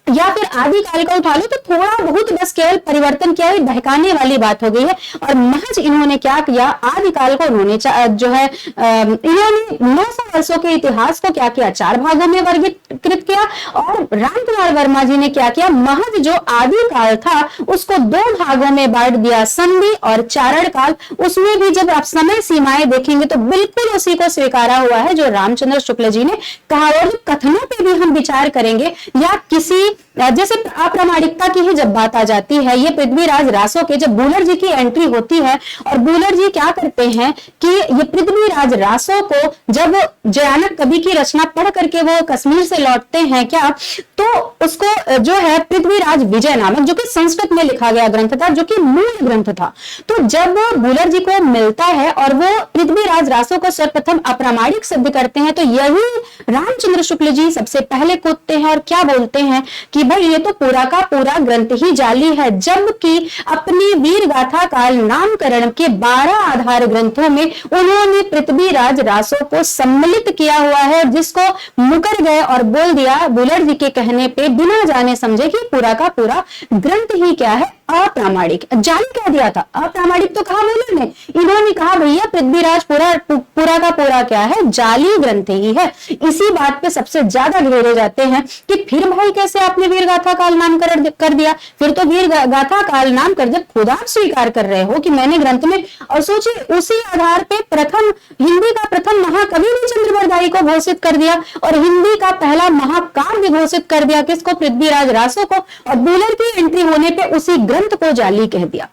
या फिर आदिकाल का उठा लो तो थोड़ा बहुत बस केवल परिवर्तन किया है, बहकाने वाली बात हो गई है। और महज इन्होंने क्या किया, आदिकाल को उन्होंने जो है इन्होंने 900 वर्षों के इतिहास को क्या किया, 4 भागों में वर्गीकृत किया। और रामकुमार वर्मा जी ने क्या किया, महज जो आदिकाल था उसको 2 भागों में बांट दिया, संधि और चारण काल। उसमें भी जब आप समय सीमाएं देखेंगे तो बिल्कुल उसी को स्वीकारा हुआ है जो रामचंद्र शुक्ल जी ने कहा। और जो कथनों पे भी हम विचार करेंगे या किसी जैसे अप्रामाणिकता की ही जब बात आ जाती है, ये पृथ्वीराज रासो के जब बूलर जी की एंट्री होती है और बूलर जी क्या करते हैं कि ये पृथ्वीराज रासो को जब जयानक कवि की रचना पढ़ करके वो कश्मीर से लौटते हैं क्या, तो उसको जो है पृथ्वीराज विजय नामक, जो कि संस्कृत में लिखा गया ग्रंथ था, जो कि मूल ग्रंथ था, तो जब बूलर जी को मिलता है और वो पृथ्वीराज रासो को सर्वप्रथम अप्रामाणिक सिद्ध करते हैं, तो यही रामचंद्र शुक्ल जी सबसे पहले कूदते हैं और क्या बोलते हैं कि भाई ये तो पूरा का पूरा ग्रंथ ही जाली है। जबकि अपनी वीर गाथा काल नामकरण के 12 आधार ग्रंथों में उन्होंने पृथ्वीराज रासो को सम्मिलित किया हुआ है, जिसको मुकर गए और बोल दिया बूलर जी के कहने पे बिना जाने समझे कि पूरा का पूरा ग्रंथ ही क्या है, अप्रामाणिक। जाली कह दिया था, अप्रामाणिक तो कहा बूलर ने, इन्होंने कहा भैया पृथ्वीराज पूरा का पूरा क्या है, जाली ग्रंथ ही है। इसी बात पे सबसे ज्यादा घेरे जाते हैं कि फिर भाई कैसे आपने वीर गाथा काल नामकरण कर दिया, फिर तो वीर गाथा काल नाम कर, जब खुद आप स्वीकार कर रहे हो कि मैंने ग्रंथ में, और सोचिए उसी आधार पे प्रथम हिंदी का प्रथम महाकवि भी चंद्रबरदाई को घोषित कर दिया और हिंदी का पहला महाकाव्य घोषित कर दिया किसको, पृथ्वीराज रासो को, और बूलर की एंट्री होने पे उसी ग्रंथ को जाली कह दिया।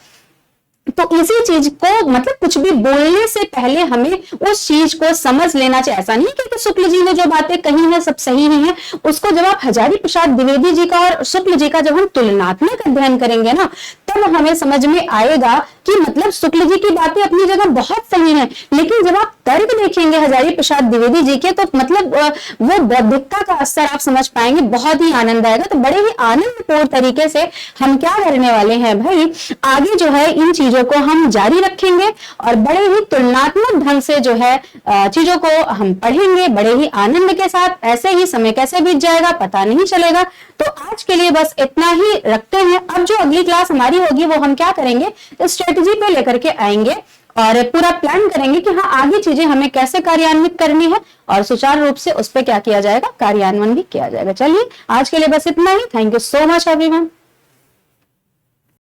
तो इसी चीज को मतलब कुछ भी बोलने से पहले हमें उस चीज को समझ लेना चाहिए। ऐसा नहीं कि शुक्ल जी ने जो बातें कही हैं सब सही नहीं है, उसको जब आप हजारी प्रसाद द्विवेदी जी का और शुक्ल जी का जब हम तुलनात्मक अध्ययन करेंगे ना, तब हमें समझ में आएगा कि मतलब शुक्ल जी की बातें अपनी जगह बहुत सही हैं, लेकिन जब आप तर्क देखेंगे हजारी प्रसाद द्विवेदी जी के, तो मतलब वो बौद्धिकता का असर आप समझ पाएंगे, बहुत ही आनंद आएगा। तो बड़े ही आनंदपूर्ण तरीके से हम क्या करने वाले हैं भाई, आगे जो है इन चीजों को हम जारी रखेंगे और बड़े ही तुलनात्मक ढंग से जो है चीजों को हम पढ़ेंगे बड़े ही आनंद के साथ। ऐसे ही समय कैसे बीत जाएगा पता नहीं चलेगा। तो आज के लिए बस इतना ही रखते हैं। अब जो अगली क्लास हमारी होगी वो हम क्या करेंगे, स्ट्रेटजी पे लेकर के आएंगे और पूरा प्लान करेंगे कि हाँ आगे चीजें हमें कैसे कार्यान्वित करनी है और सुचारू रूप से उस पर क्या किया जाएगा, कार्यान्वयन भी किया जाएगा। चलिए आज के लिए बस इतना ही। Thank you so much everyone.